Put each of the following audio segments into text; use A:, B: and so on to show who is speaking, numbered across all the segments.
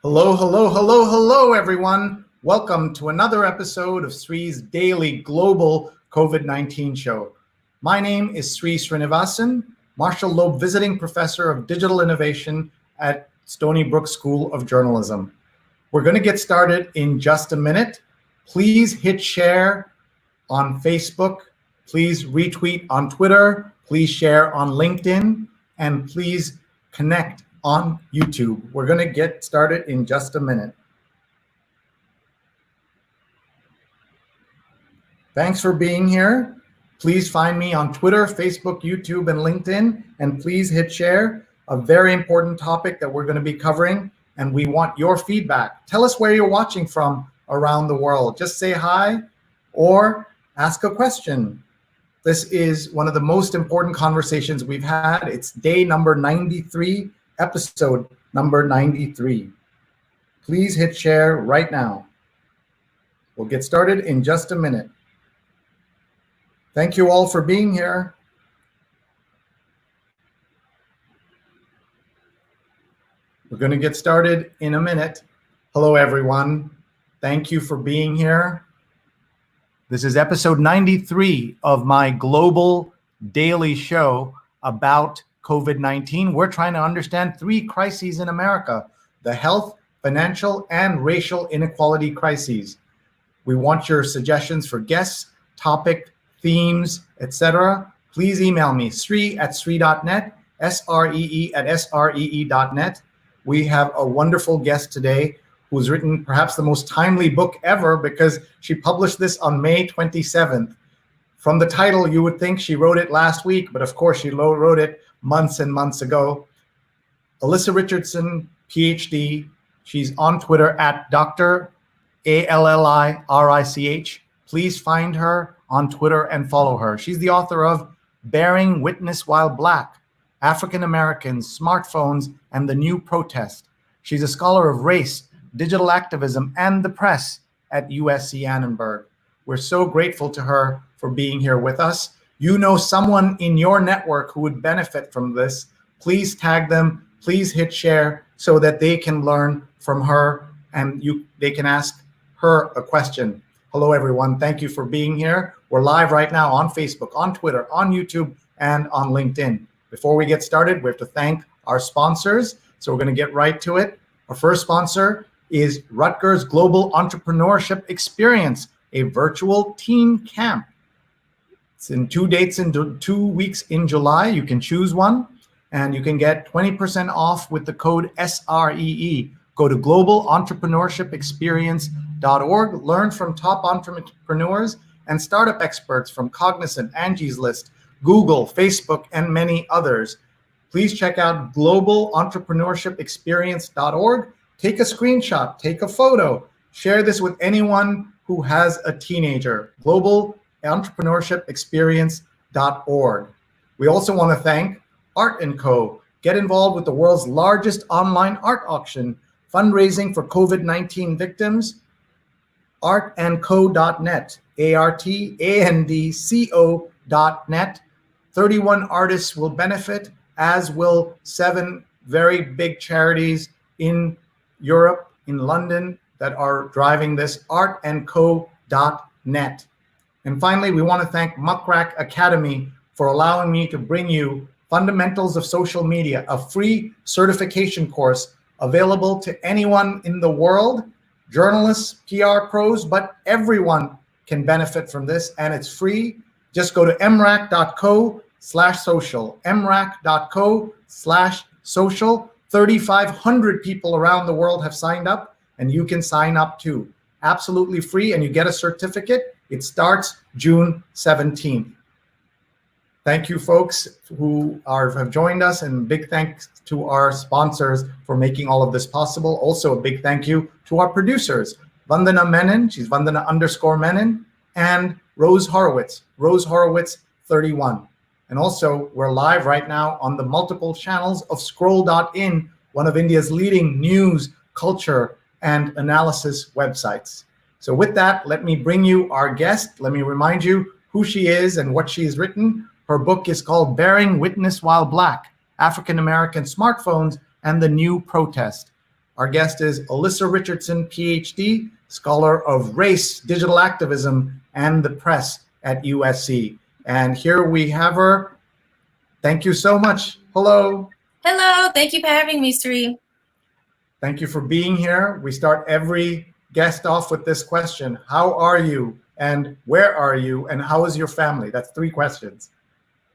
A: Hello, hello, hello, hello, everyone. Welcome to another episode of Sree's daily global COVID-19 show. My name is Sree Sreenivasan, Marshall Loeb Visiting Professor of Digital Innovation at Stony Brook School of Journalism. We're going to get started in just a minute. Please hit share on Facebook. Please retweet on Twitter. Please share on LinkedIn. And please connect on YouTube. We're going to get started in just a minute. Thanks for being here. Please find me on Twitter, Facebook, YouTube, and LinkedIn, and please hit share. A very important topic that we're going to be covering, and we want your feedback. Tell us where you're watching from around the world. Just say hi or ask a question. This is one of the most important conversations we've had. It's day number 93. Episode number 93. Please hit share right now. We'll get started in just a minute. Thank you all for being here. We're going to get started in a minute. Hello, everyone. Thank you for being here. This is episode 93 of my global daily show about COVID-19. We're trying to understand three crises in America: the health, financial, and racial inequality crises. We want your suggestions for guests, topic, themes, etc. Please email me, sree@sree.net, sree@sree.net. We have a wonderful guest today who's written perhaps the most timely book ever because she published this on May 27th. From the title, you would think she wrote it last week, but of course she wrote it months and months ago. Elisa Richardson Phd. She's on Twitter at Dr. Allirich. Please find her on Twitter and follow her. She's the author of Bearing Witness While Black, African Americans, Smartphones, and the New Protest. She's a scholar of race, digital activism, and the press at USC Annenberg. We're so grateful to her for being here with us. You know someone in your network who would benefit from this. Please tag them. Please hit share so that they can learn from her and they can ask her a question. Hello, everyone. Thank you for being here. We're live right now on Facebook, on Twitter, on YouTube, and on LinkedIn. Before we get started, we have to thank our sponsors. So we're going to get right to it. Our first sponsor is Rutgers Global Entrepreneurship Experience, a virtual teen camp. It's in 2 dates in 2 weeks in July. You can choose one, and you can get 20% off with the code SREE. Go to globalentrepreneurshipexperience.org. Learn from top entrepreneurs and startup experts from Cognizant, Angie's List, Google, Facebook, and many others. Please check out globalentrepreneurshipexperience.org. Take a screenshot, take a photo, share this with anyone who has a teenager. globalentrepreneurshipexperience.org. We also want to thank Art & Co. Get involved with the world's largest online art auction, fundraising for COVID-19 victims. artandco.net, artandco.net. 31 artists will benefit, as will 7 very big charities in Europe, in London, that are driving this, artandco.net. And finally, we want to thank Muckrack Academy for allowing me to bring you Fundamentals of Social Media, a free certification course available to anyone in the world, journalists, PR pros, but everyone can benefit from this, and it's free. Just go to mrac.co/social, mrac.co/social. 3,500 people around the world have signed up, and you can sign up too. Absolutely free, and you get a certificate. It starts June 17th. Thank you, folks who have joined us, and big thanks to our sponsors for making all of this possible. Also, a big thank you to our producers, Vandana Menon, she's Vandana_Menon, and Rose Horowitz, Rose Horowitz 31. And also, we're live right now on the multiple channels of Scroll.in, one of India's leading news, culture, and analysis websites. So with that, let me bring you our guest. Let me remind you who she is and what she has written. Her book is called Bearing Witness While Black, African American Smartphones and the New Protest. Our guest is Elisa Richardson, PhD, scholar of race, digital activism, and the press at USC. And here we have her. Thank you so much. Hello.
B: Hello. Thank you for having me, Sree.
A: Thank you for being here. We start every guest off with this question. How are you? And where are you? And how is your family? That's 3 questions.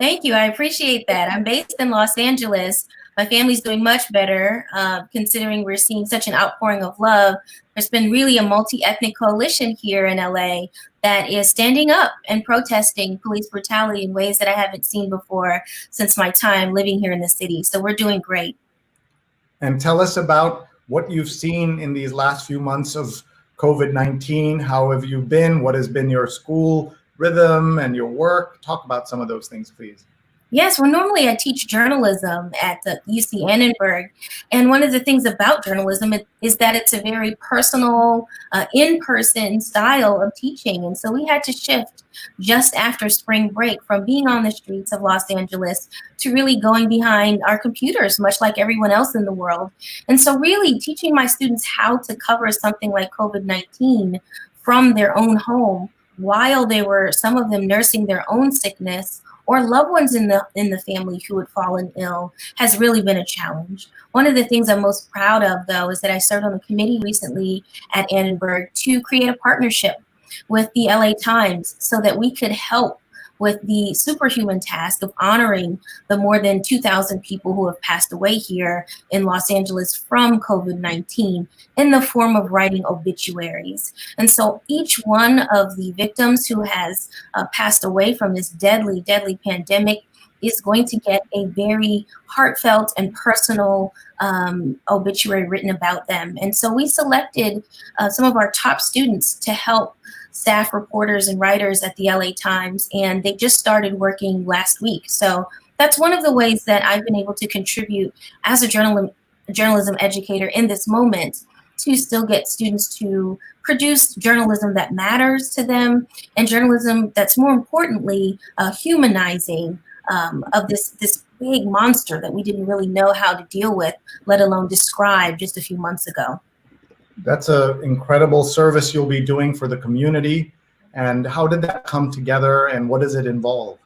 B: Thank you. I appreciate that. I'm based in Los Angeles. My family's doing much better, considering we're seeing such an outpouring of love. There's been really a multi-ethnic coalition here in LA that is standing up and protesting police brutality in ways that I haven't seen before since my time living here in the city. So we're doing great.
A: And tell us about what you've seen in these last few months of COVID-19. How have you been? What has been your school rhythm and your work? Talk about some of those things, please.
B: Yes, well, normally I teach journalism at the UC Annenberg. And one of the things about journalism is that it's a very personal, in-person style of teaching. And so we had to shift just after spring break from being on the streets of Los Angeles to really going behind our computers, much like everyone else in the world. And so really teaching my students how to cover something like COVID-19 from their own home while they were, some of them, nursing their own sickness, or loved ones in the family who had fallen ill, has really been a challenge. One of the things I'm most proud of, though, is that I served on a committee recently at Annenberg to create a partnership with the LA Times so that we could help with the superhuman task of honoring the more than 2,000 people who have passed away here in Los Angeles from COVID-19 in the form of writing obituaries. And so each one of the victims who has passed away from this deadly, deadly pandemic is going to get a very heartfelt and personal obituary written about them. And so we selected some of our top students to help staff reporters and writers at the LA Times, and they just started working last week. So that's one of the ways that I've been able to contribute as a journalism educator in this moment, to still get students to produce journalism that matters to them, and journalism that's more importantly humanizing of this big monster that we didn't really know how to deal with, let alone describe just a few months ago.
A: That's an incredible service you'll be doing for the community. And how did that come together, and what does it involve?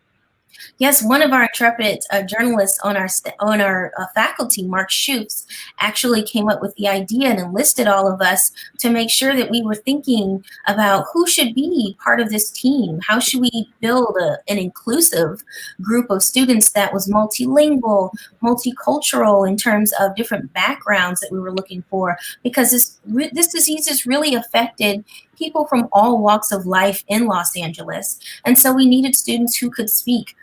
B: Yes, one of our intrepid journalists on our faculty, Mark Schutz, actually came up with the idea and enlisted all of us to make sure that we were thinking about who should be part of this team. How should we build an inclusive group of students that was multilingual, multicultural in terms of different backgrounds that we were looking for? Because this disease has really affected people from all walks of life in Los Angeles. And so we needed students who could speak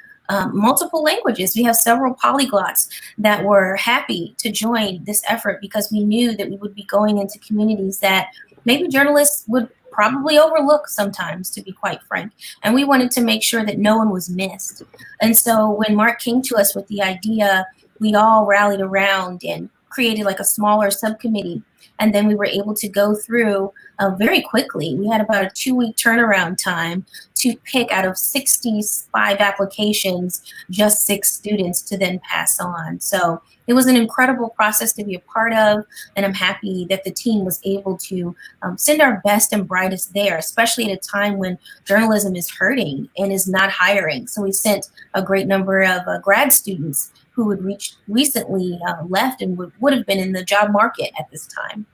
B: multiple languages. We have several polyglots that were happy to join this effort because we knew that we would be going into communities that maybe journalists would probably overlook sometimes, to be quite frank. And we wanted to make sure that no one was missed. And so when Mark came to us with the idea, we all rallied around and created like a smaller subcommittee. And then we were able to go through very quickly. We had about a 2-week turnaround time to pick out of 65 applications, just 6 students to then pass on. So it was an incredible process to be a part of, and I'm happy that the team was able to send our best and brightest there, especially at a time when journalism is hurting and is not hiring. So we sent a great number of grad students who had recently left and would have been in the job market at this time.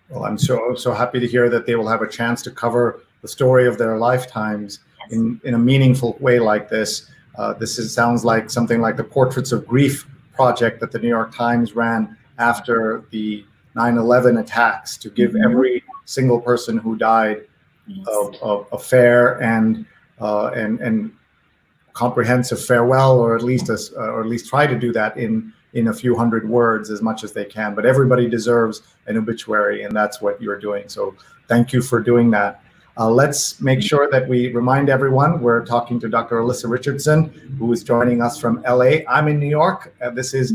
A: Well, I'm so happy to hear that they will have a chance to cover the story of their lifetimes in a meaningful way like this. Sounds like something like the Portraits of Grief project that the New York Times ran after the 9/11 attacks, to give every single person who died a fair and comprehensive farewell, or at least try to do that in a few hundred words as much as they can. But everybody deserves an obituary, and that's what you're doing. So thank you for doing that. Let's make sure that we remind everyone we're talking to Dr. Elisa Richardson, who is joining us from LA. I'm in New York. This is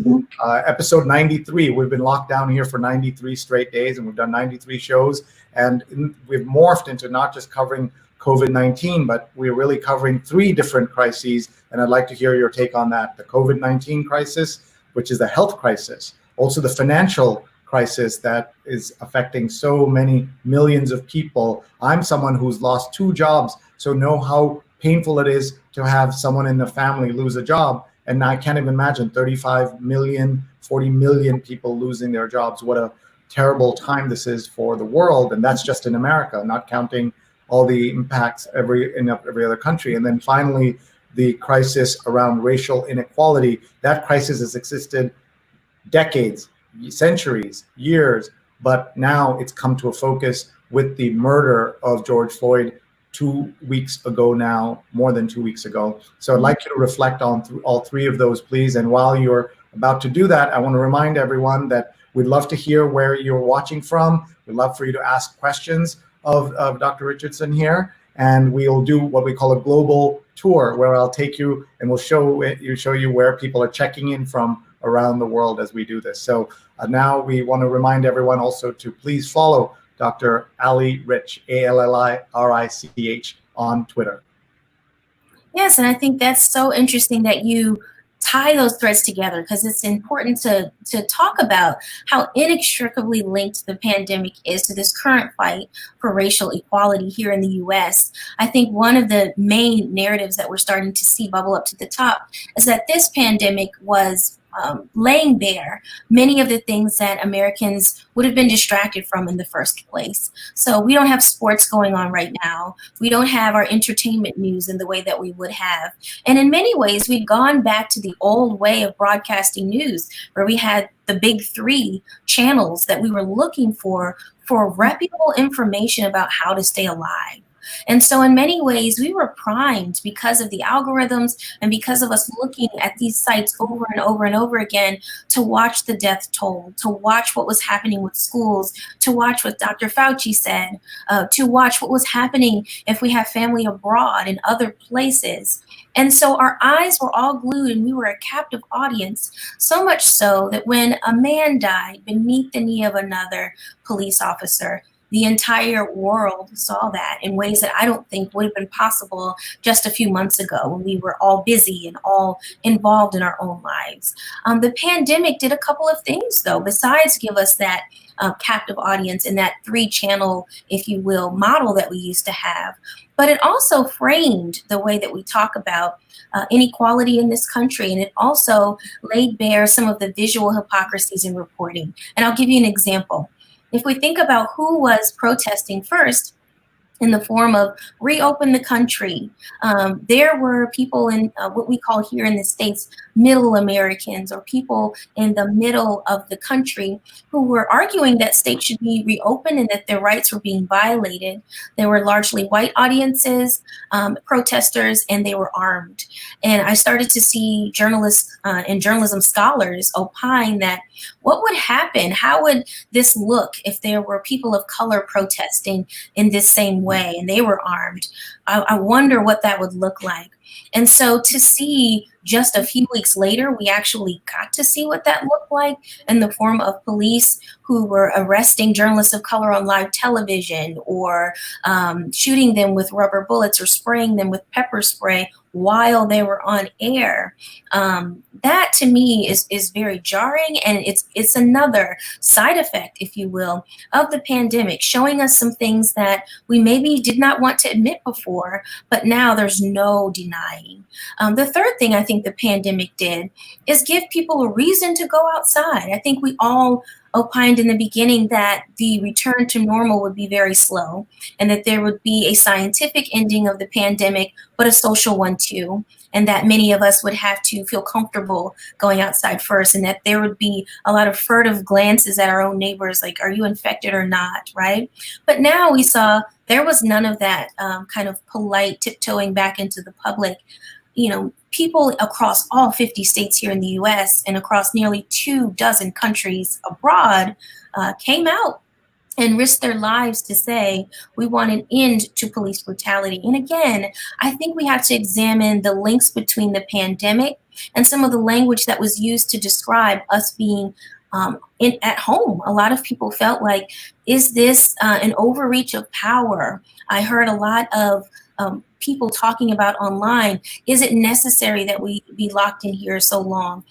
A: episode 93. We've been locked down here for 93 straight days, and we've done 93 shows. And we've morphed into not just covering COVID-19, but we're really covering 3 different crises. And I'd like to hear your take on that. The COVID-19 crisis, which is a health crisis, also the financial crisis that is affecting so many millions of people. I'm someone who's lost 2 jobs, so know how painful it is to have someone in the family lose a job. And I can't even imagine 35 million, 40 million people losing their jobs. What a terrible time this is for the world. And that's just in America, not counting all the impacts in every other country. And then finally, the crisis around racial inequality. That crisis has existed decades, centuries, years, but now it's come to a focus with the murder of George Floyd 2 weeks ago now, more than 2 weeks ago. So I'd like you to reflect on all 3 of those, please. And while you're about to do that, I want to remind everyone that we'd love to hear where you're watching from. We'd love for you to ask questions of Dr. Richardson here. And we'll do what we call a global tour, where I'll take you and we'll show you where people are checking in from around the world as we do this. So now we want to remind everyone also to please follow Dr. Ali Rich, Allirich, on Twitter.
B: Yes, and I think that's so interesting that you tie those threads together, because it's important to talk about how inextricably linked the pandemic is to this current fight for racial equality here in the US. I think one of the main narratives that we're starting to see bubble up to the top is that this pandemic was laying bare many of the things that Americans would have been distracted from in the first place. So we don't have sports going on right now. We don't have our entertainment news in the way that we would have. And in many ways, we've gone back to the old way of broadcasting news, where we had the big 3 channels that we were looking for reputable information about how to stay alive. And so in many ways, we were primed because of the algorithms and because of us looking at these sites over and over and over again to watch the death toll, to watch what was happening with schools, to watch what Dr. Fauci said, to watch what was happening if we have family abroad in other places. And so our eyes were all glued and we were a captive audience, so much so that when a man died beneath the knee of another police officer, the entire world saw that in ways that I don't think would have been possible just a few months ago when we were all busy and all involved in our own lives. The pandemic did a couple of things, though, besides give us that captive audience and that 3-channel, if you will, model that we used to have. But it also framed the way that we talk about inequality in this country. And it also laid bare some of the visual hypocrisies in reporting. And I'll give you an example. If we think about who was protesting first in the form of reopen the country, there were people in what we call here in the States, middle Americans, or people in the middle of the country who were arguing that states should be reopened and that their rights were being violated. They were largely white audiences, protesters, and they were armed. And I started to see journalists and journalism scholars opine that what would happen, how would this look if there were people of color protesting in this same way and they were armed? I wonder what that would look like. And so to see just a few weeks later, we actually got to see what that looked like in the form of police who were arresting journalists of color on live television, or shooting them with rubber bullets or spraying them with pepper spray while they were on air. That to me is very jarring, and it's another side effect, if you will, of the pandemic, showing us some things that we maybe did not want to admit before, but now there's no denying. The third thing I think the pandemic did is give people a reason to go outside. I think we all opined in the beginning that the return to normal would be very slow, and that there would be a scientific ending of the pandemic, but a social one too, and that many of us would have to feel comfortable going outside first, and that there would be a lot of furtive glances at our own neighbors, like, are you infected or not, right? But now we saw there was none of that kind of polite tiptoeing back into the public. You know, people across all 50 states here in the US and across nearly 24 countries abroad came out and risked their lives to say, we want an end to police brutality. And again, I think we have to examine the links between the pandemic and some of the language that was used to describe us being at home. A lot of people felt like, is this an overreach of power? I heard a lot of people talking about online, is it necessary that we be locked in here so long?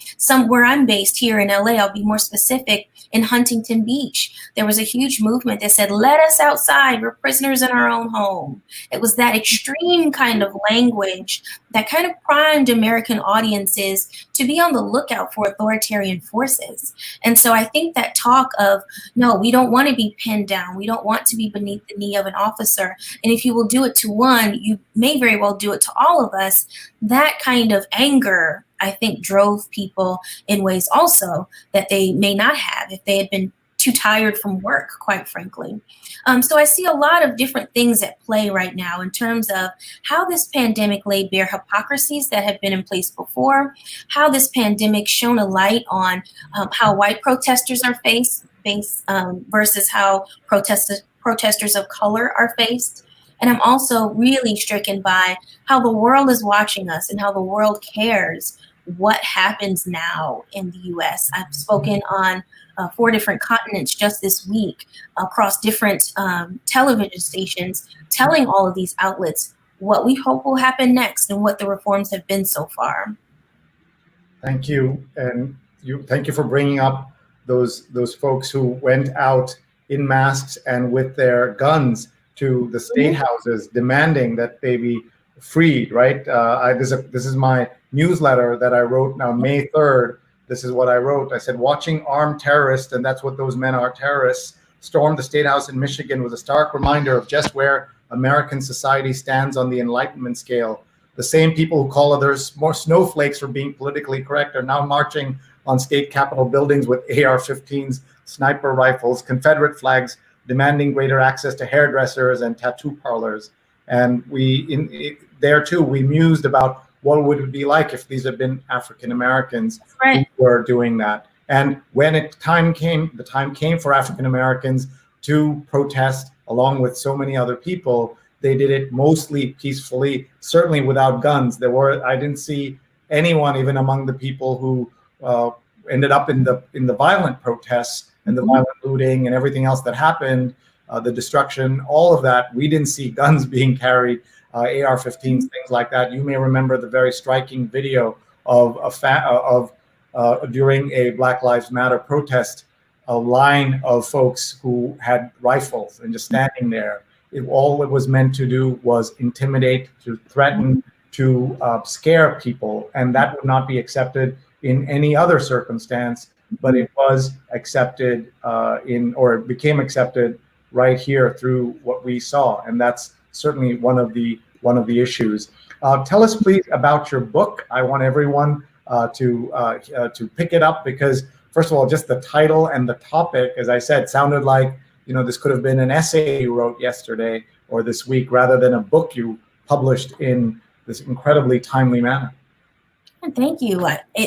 B: Where I'm based here in LA, I'll be more specific, in Huntington Beach, there was a huge movement that said, let us outside, we're prisoners in our own home. It was that extreme kind of language that kind of primed American audiences to be on the lookout for authoritarian forces. And so I think that talk of, no, we don't want to be pinned down, we don't want to be beneath the knee of an officer, and if you will do it to one, you may very well do it to all of us, that kind of anger, I think, drove people in ways also that they may not have if they had been too tired from work, quite frankly. So I see a lot of different things at play right now in terms of how this pandemic laid bare hypocrisies that had been in place before, how this pandemic shone a light on how white protesters are faced versus how protesters of color are faced. And I'm also really stricken by how the world is watching us and how the world cares what happens now in the US. I've spoken on 4 different continents just this week across different television stations, telling all of these outlets what we hope will happen next and what the reforms have been so far.
A: Thank you. And thank you for bringing up those folks who went out in masks and with their guns to the state houses demanding that they be freed, right? This is my newsletter that I wrote on May 3rd. This is what I wrote. I said, watching armed terrorists, and that's what those men are, terrorists, storm the State House in Michigan was a stark reminder of just where American society stands on the Enlightenment scale. The same people who call others more snowflakes for being politically correct are now marching on state capitol buildings with AR-15s, sniper rifles, Confederate flags, demanding greater access to hairdressers and tattoo parlors. And there too, we mused about what would it be like if these had been African Americans who were doing that. And when the time came for African Americans to protest along with so many other people, they did it mostly peacefully, certainly without guns. I didn't see anyone, even among the people who ended up in the violent protests and the violent looting and everything else that happened, the destruction, all of that. We didn't see guns being carried, AR-15s, things like that. You may remember the very striking video of during a Black Lives Matter protest, a line of folks who had rifles and just standing there. All it was meant to do was intimidate, to threaten, to scare people, and that would not be accepted in any other circumstance. But it was accepted it became accepted right here through what we saw, and that's certainly one of the issues. Tell us, please, about your book. I want everyone to pick it up because, first of all, just the title and the topic, as I said, sounded like this could have been an essay you wrote yesterday or this week, rather than a book you published in this incredibly timely manner.
B: Thank you.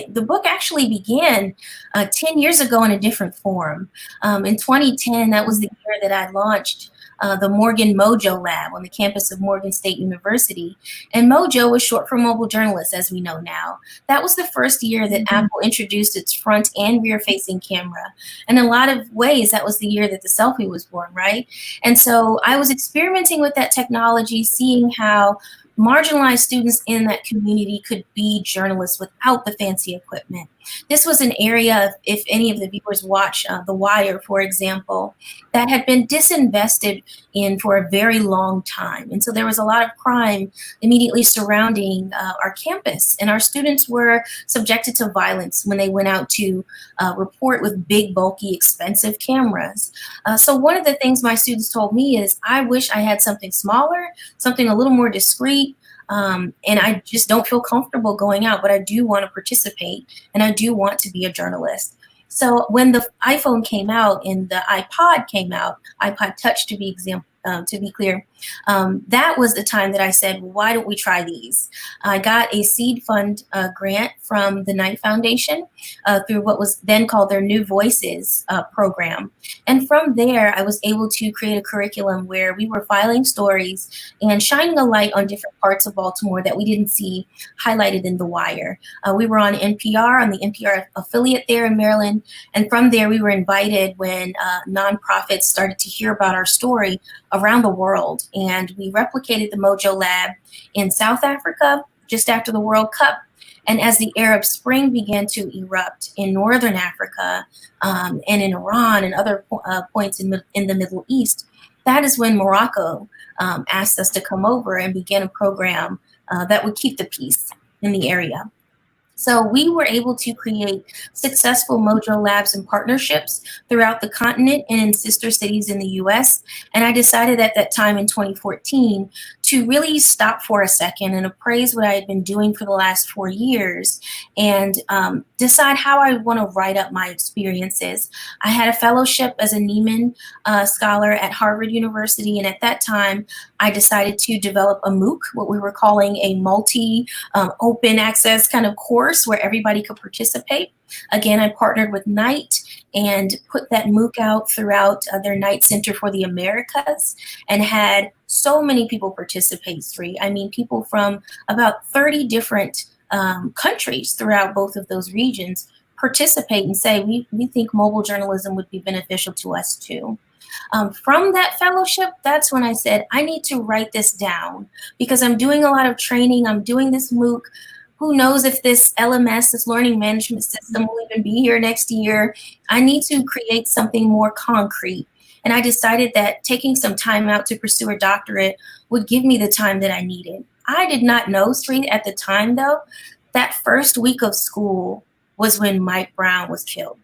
B: The book actually began 10 years ago in a different form. In 2010, that was the year that I launched the Morgan Mojo Lab on the campus of Morgan State University. And Mojo was short for mobile journalist, as we know now. That was the first year that Apple introduced its front and rear facing camera. And in a lot of ways, that was the year that the selfie was born, right? And so I was experimenting with that technology, seeing how marginalized students in that community could be journalists without the fancy equipment. This was an area, if any of the viewers watch The Wire, for example, that had been disinvested in for a very long time. And so there was a lot of crime immediately surrounding our campus. And our students were subjected to violence when they went out to report with big, bulky, expensive cameras. So one of the things my students told me is, I wish I had something smaller, something a little more discreet. And I just don't feel comfortable going out, but I do want to participate and I do want to be a journalist. So when the iPhone came out and the iPod came out, iPod Touch to be clear, that was the time that I said, well, why don't we try these? I got a seed fund grant from the Knight Foundation through what was then called their New Voices program. And from there, I was able to create a curriculum where we were filing stories and shining a light on different parts of Baltimore that we didn't see highlighted in The Wire. We were on NPR, on the NPR affiliate there in Maryland. And from there, we were invited when nonprofits started to hear about our story around the world. out and we replicated the Mojo Lab in South Africa just after the World Cup. And as the Arab Spring began to erupt in Northern Africa and in Iran and other points in the Middle East, that is when Morocco asked us to come over and begin a program that would keep the peace in the area. So we were able to create successful Mojo Labs and partnerships throughout the continent and in sister cities in the US. And I decided at that time in 2014 to really stop for a second and appraise what I had been doing for the last 4 years and decide how I want to write up my experiences. I had a fellowship as a Nieman scholar at Harvard University. And at that time, I decided to develop a MOOC, what we were calling a multi-open access kind of course where everybody could participate. Again, I partnered with Knight and put that MOOC out throughout their Knight Center for the Americas and had so many people participate, Sree. I mean, people from about 30 different countries throughout both of those regions participate and say, we think mobile journalism would be beneficial to us too. From that fellowship, that's when I said, I need to write this down because I'm doing a lot of training. I'm doing this MOOC. Who knows if this LMS, this learning management system, will even be here next year? I need to create something more concrete. And I decided that taking some time out to pursue a doctorate would give me the time that I needed. I did not know, Sree, at the time, though, that first week of school was when Mike Brown was killed.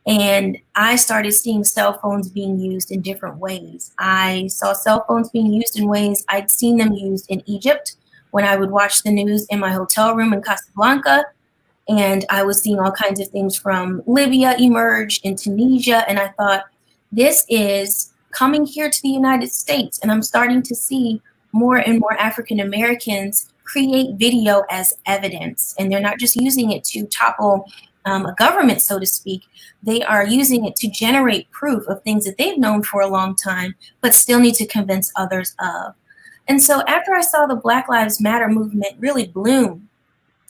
B: And I started seeing cell phones being used in different ways. I saw cell phones being used in ways I'd seen them used in Egypt, when I would watch the news in my hotel room in Casablanca, and I was seeing all kinds of things from Libya emerge in Tunisia, and I thought, this is coming here to the United States, and I'm starting to see more and more African Americans create video as evidence, and they're not just using it to topple a government, so to speak. They are using it to generate proof of things that they've known for a long time, but still need to convince others of. And so after I saw the Black Lives Matter movement really bloom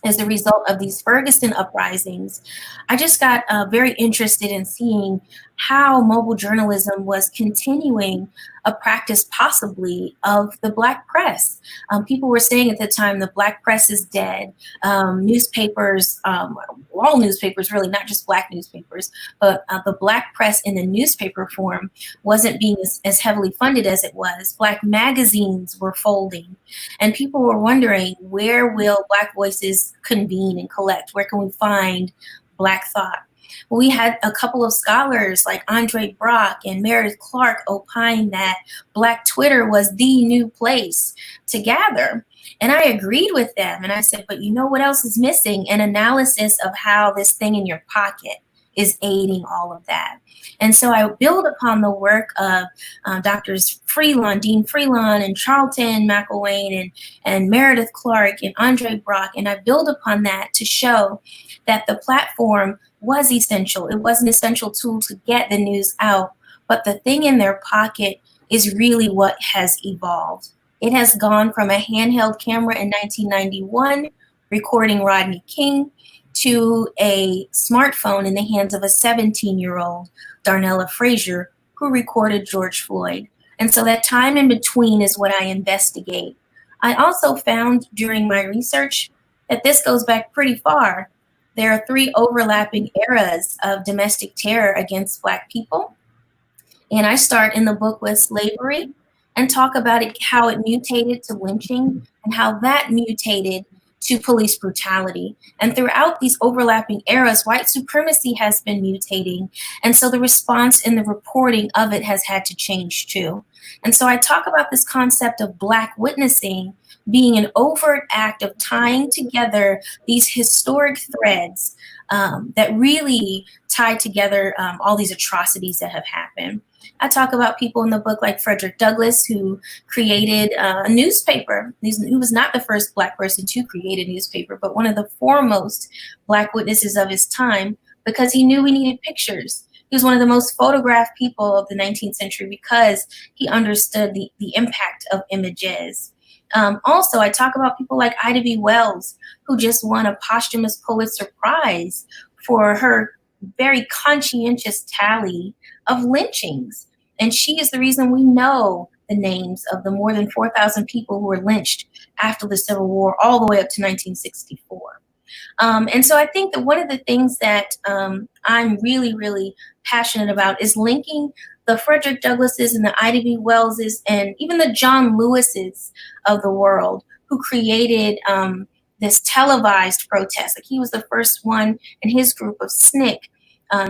B: as a result of these Ferguson uprisings, I just got very interested in seeing how mobile journalism was continuing a practice possibly of the Black press. People were saying at the time the Black press is dead. Newspapers, all newspapers really, not just Black newspapers, but the Black press in the newspaper form wasn't being as heavily funded as it was. Black magazines were folding, and people were wondering, where will Black voices convene and collect? Where can we find Black thought? We had a couple of scholars like Andre Brock and Meredith Clark opine that Black Twitter was the new place to gather. And I agreed with them. And I said, but you know what else is missing? An analysis of how this thing in your pocket is aiding all of that. And so I build upon the work of Doctors Dean Freelon and Charlton McElwain and Meredith Clark and Andre Brock. And I build upon that to show that the platform was essential. It was an essential tool to get the news out, but the thing in their pocket is really what has evolved. It has gone from a handheld camera in 1991 recording Rodney King to a smartphone in the hands of a 17-year-old, Darnella Frazier, who recorded George Floyd. And so that time in between is what I investigate. I also found during my research that this goes back pretty far. There are 3 overlapping eras of domestic terror against Black people. And I start in the book with slavery and talk about it, how it mutated to lynching and how that mutated to police brutality. And throughout these overlapping eras, white supremacy has been mutating. And so the response and the reporting of it has had to change too. And so I talk about this concept of Black witnessing being an overt act of tying together these historic threads that really tie together all these atrocities that have happened. I talk about people in the book like Frederick Douglas, who created a newspaper. He was not the first Black person to create a newspaper, but one of the foremost Black witnesses of his time, because he knew we needed pictures. He was one of the most photographed people of the 19th century because he understood the impact of images. Also, I talk about people like Ida B. Wells, who just won a posthumous Pulitzer Prize for her very conscientious tally of lynchings. And she is the reason we know the names of the more than 4,000 people who were lynched after the Civil War, all the way up to 1964. And so I think that one of the things that I'm really, really passionate about is linking the Frederick Douglasses and the Ida B. Wellses and even the John Lewises of the world who created this televised protest. Like, he was the first one in his group of SNCC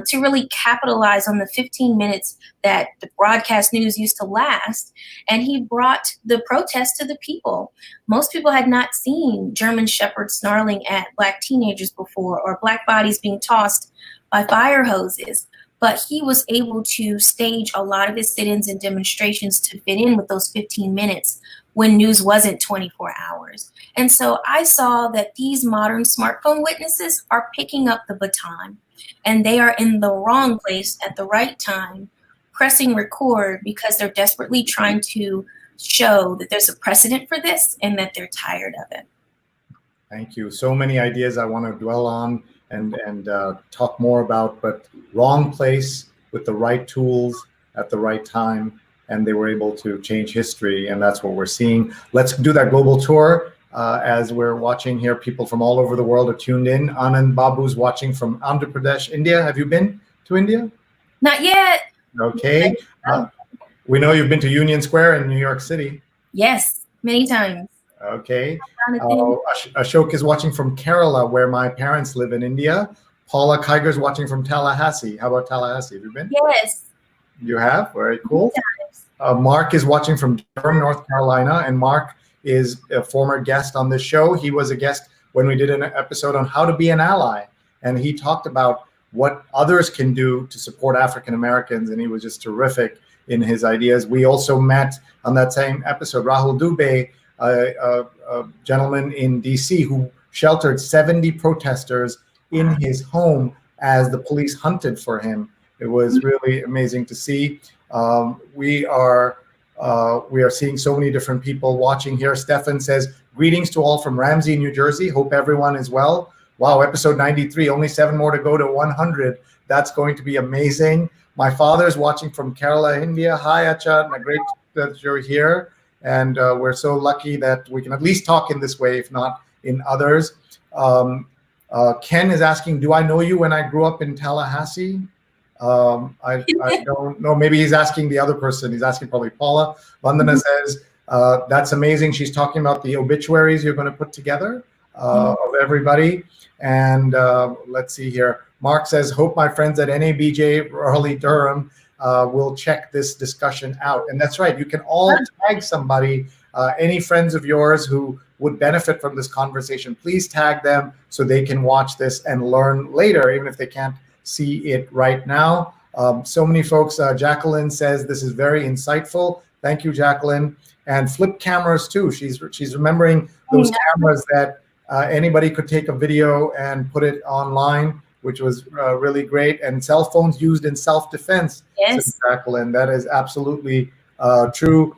B: to really capitalize on the 15 minutes that the broadcast news used to last. And he brought the protest to the people. Most people had not seen German shepherds snarling at Black teenagers before, or Black bodies being tossed by fire hoses. But he was able to stage a lot of his sit-ins and demonstrations to fit in with those 15 minutes when news wasn't 24 hours. And so I saw that these modern smartphone witnesses are picking up the baton, and they are in the wrong place at the right time, pressing record because they're desperately trying to show that there's a precedent for this and that they're tired of it.
A: Thank you. So many ideas I want to dwell on and talk more about, but wrong place with the right tools at the right time, and they were able to change history, and that's what we're seeing. Let's do that global tour. As we're watching here, people from all over the world are tuned in. Anand Babu's watching from Andhra Pradesh, India. Have you been to India?
B: Not yet.
A: Okay. We know you've been to Union Square in New York City.
B: Yes, many times.
A: Okay. Ashok is watching from Kerala, where my parents live in India. Paula Kiger's watching from Tallahassee. How about Tallahassee? Have you been?
B: Yes.
A: You have? Very cool. Mark is watching from Durham, North Carolina, and Mark is a former guest on this show. He was a guest when we did an episode on how to be an ally, and he talked about what others can do to support African Americans, and he was just terrific in his ideas. We also met on that same episode Rahul Dubey, a gentleman in DC who sheltered 70 protesters in his home as the police hunted for him. It was really amazing to see. We are seeing so many different people watching here. Stefan says, greetings to all from Ramsey, New Jersey. Hope everyone is well. Wow, episode 93, only 7 more to go to 100. That's going to be amazing. My father's watching from Kerala, India. Hi, Acha, great that you're here. And we're so lucky that we can at least talk in this way, if not in others. Ken is asking, do I know you when I grew up in Tallahassee? I don't know. Maybe he's asking the other person. He's asking probably Paula. Vandana says, that's amazing. She's talking about the obituaries you're going to put together of everybody. And let's see here. Mark says, hope my friends at NABJ Raleigh Durham will check this discussion out. And that's right. You can all tag somebody, any friends of yours who would benefit from this conversation. Please tag them so they can watch this and learn later, even if they can't see it right now. So many folks. Jacqueline says this is very insightful. Thank you, Jacqueline. And flip cameras too. She's remembering those cameras that anybody could take a video and put it online, which was really great. And cell phones used in self-defense.
B: Yes,
A: says Jacqueline. That is absolutely true.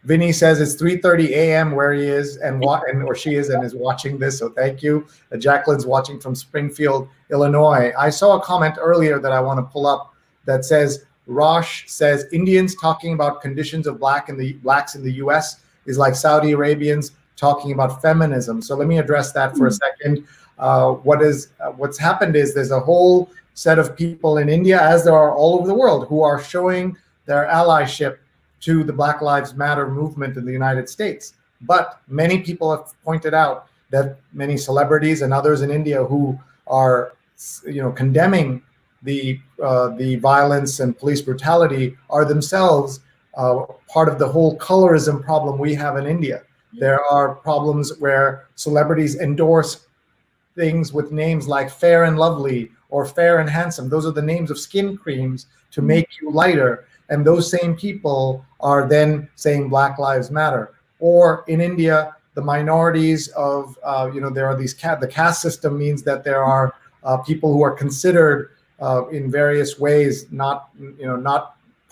A: Vinny says it's 3:30 a.m. where he is or she is and is watching this. So thank you. Jacqueline's watching from Springfield, Illinois. I saw a comment earlier that I want to pull up that says, Rosh says Indians talking about conditions of blacks in the U.S. is like Saudi Arabians talking about feminism. So let me address that for a second. What's happened is there's a whole set of people in India, as there are all over the world, who are showing their allyship to the Black Lives Matter movement in the United States. But many people have pointed out that many celebrities and others in India who are, condemning the violence and police brutality are themselves part of the whole colorism problem we have in India. There are problems where celebrities endorse things with names like Fair and Lovely or Fair and Handsome. Those are the names of skin creams to make you lighter. And those same people are then saying Black Lives Matter. Or in India, the minorities of, there are these, the caste system means that there are people who are considered in various ways not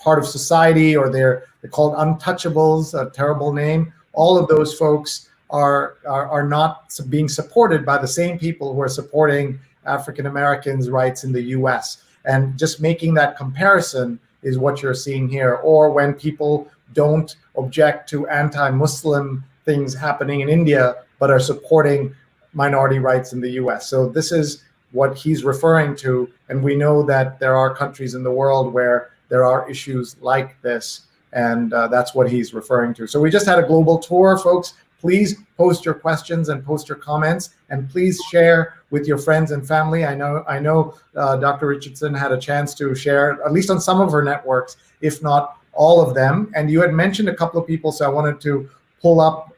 A: part of society, or they're called untouchables, a terrible name. All of those folks are not being supported by the same people who are supporting African Americans' rights in the U.S. And just making that comparison is what you're seeing here. Or when people don't object to anti-Muslim things happening in India, but are supporting minority rights in the US. So this is what he's referring to. And we know that there are countries in the world where there are issues like this. And that's what he's referring to. So we just had a global tour, folks. Please post your questions and post your comments, and please share with your friends and family. I know Dr. Richardson had a chance to share, at least on some of her networks, if not all of them. And you had mentioned a couple of people, so I wanted to pull up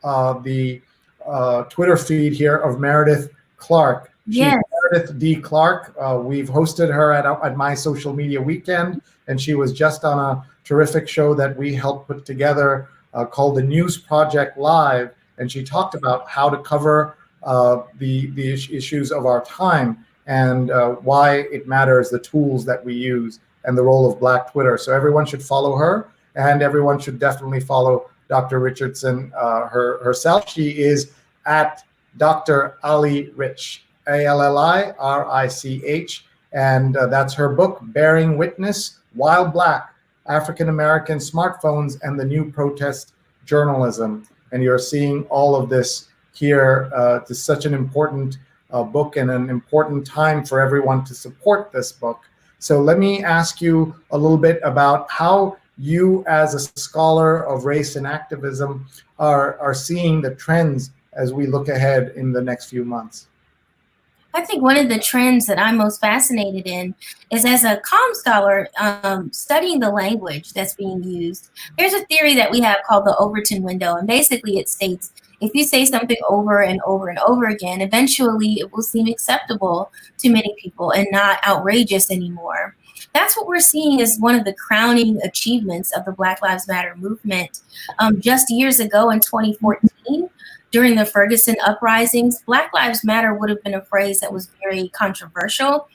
A: the Twitter feed here of Meredith Clark.
B: Yes.
A: Meredith D. Clark. We've hosted her at my social media weekend, and she was just on a terrific show that we helped put together called the News Project Live. And she talked about how to cover the issues of our time and why it matters, the tools that we use, and the role of Black Twitter. So everyone should follow her, and everyone should definitely follow Dr. Richardson herself. She is at Dr. Ali Rich, ALLIRICH, and that's her book, Bearing Witness While Black, African American Smartphones and the New Protest Journalism. And you're seeing all of this here. It's such an important book and an important time for everyone to support this book. So let me ask you a little bit about how you, as a scholar of race and activism, are seeing the trends as we look ahead in the next few months.
B: I think one of the trends that I'm most fascinated in is, as a comm scholar, studying the language that's being used. There's a theory that we have called the Overton Window, and basically it states if you say something over and over and over again, eventually it will seem acceptable to many people and not outrageous anymore. That's what we're seeing as one of the crowning achievements of the Black Lives Matter movement. Just years ago in 2014, during the Ferguson uprisings, Black Lives Matter would have been a phrase that was very controversial.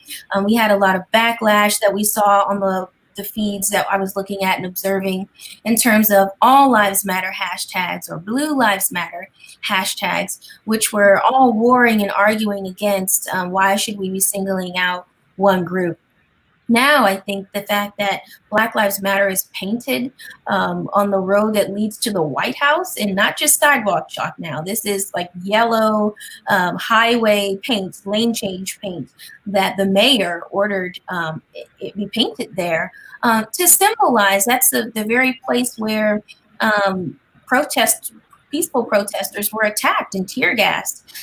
B: We had a lot of backlash that we saw on the feeds that I was looking at and observing in terms of all lives matter hashtags or blue lives matter hashtags, which were all warring and arguing against why should we be singling out one group. Now, I think the fact that Black Lives Matter is painted on the road that leads to the White House, and not just sidewalk chalk now. This is like yellow highway paint, lane change paint that the mayor ordered it be painted there to symbolize that's the very place where peaceful protesters were attacked and tear gassed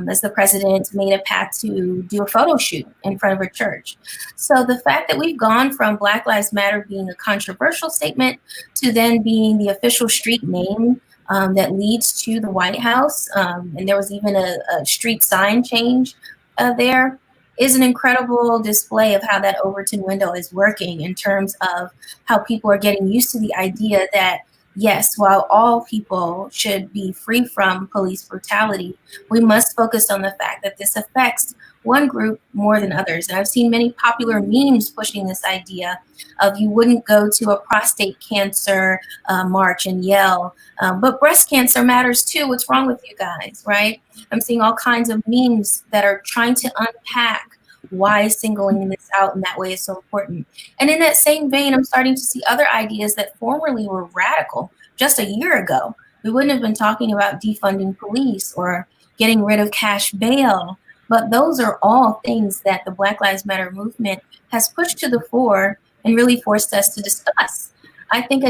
B: as the president made a path to do a photo shoot in front of a church. So the fact that we've gone from Black Lives Matter being a controversial statement to then being the official street name that leads to the White House, and there was even a street sign change there, is an incredible display of how that Overton window is working in terms of how people are getting used to the idea that yes, while all people should be free from police brutality, we must focus on the fact that this affects one group more than others. And I've seen many popular memes pushing this idea of you wouldn't go to a prostate cancer march and yell, but breast cancer matters too. What's wrong with you guys, right? I'm seeing all kinds of memes that are trying to unpack why singling this out in that way is so important. And in that same vein, I'm starting to see other ideas that formerly were radical just a year ago. We wouldn't have been talking about defunding police or getting rid of cash bail, but those are all things that the Black Lives Matter movement has pushed to the fore and really forced us to discuss. I think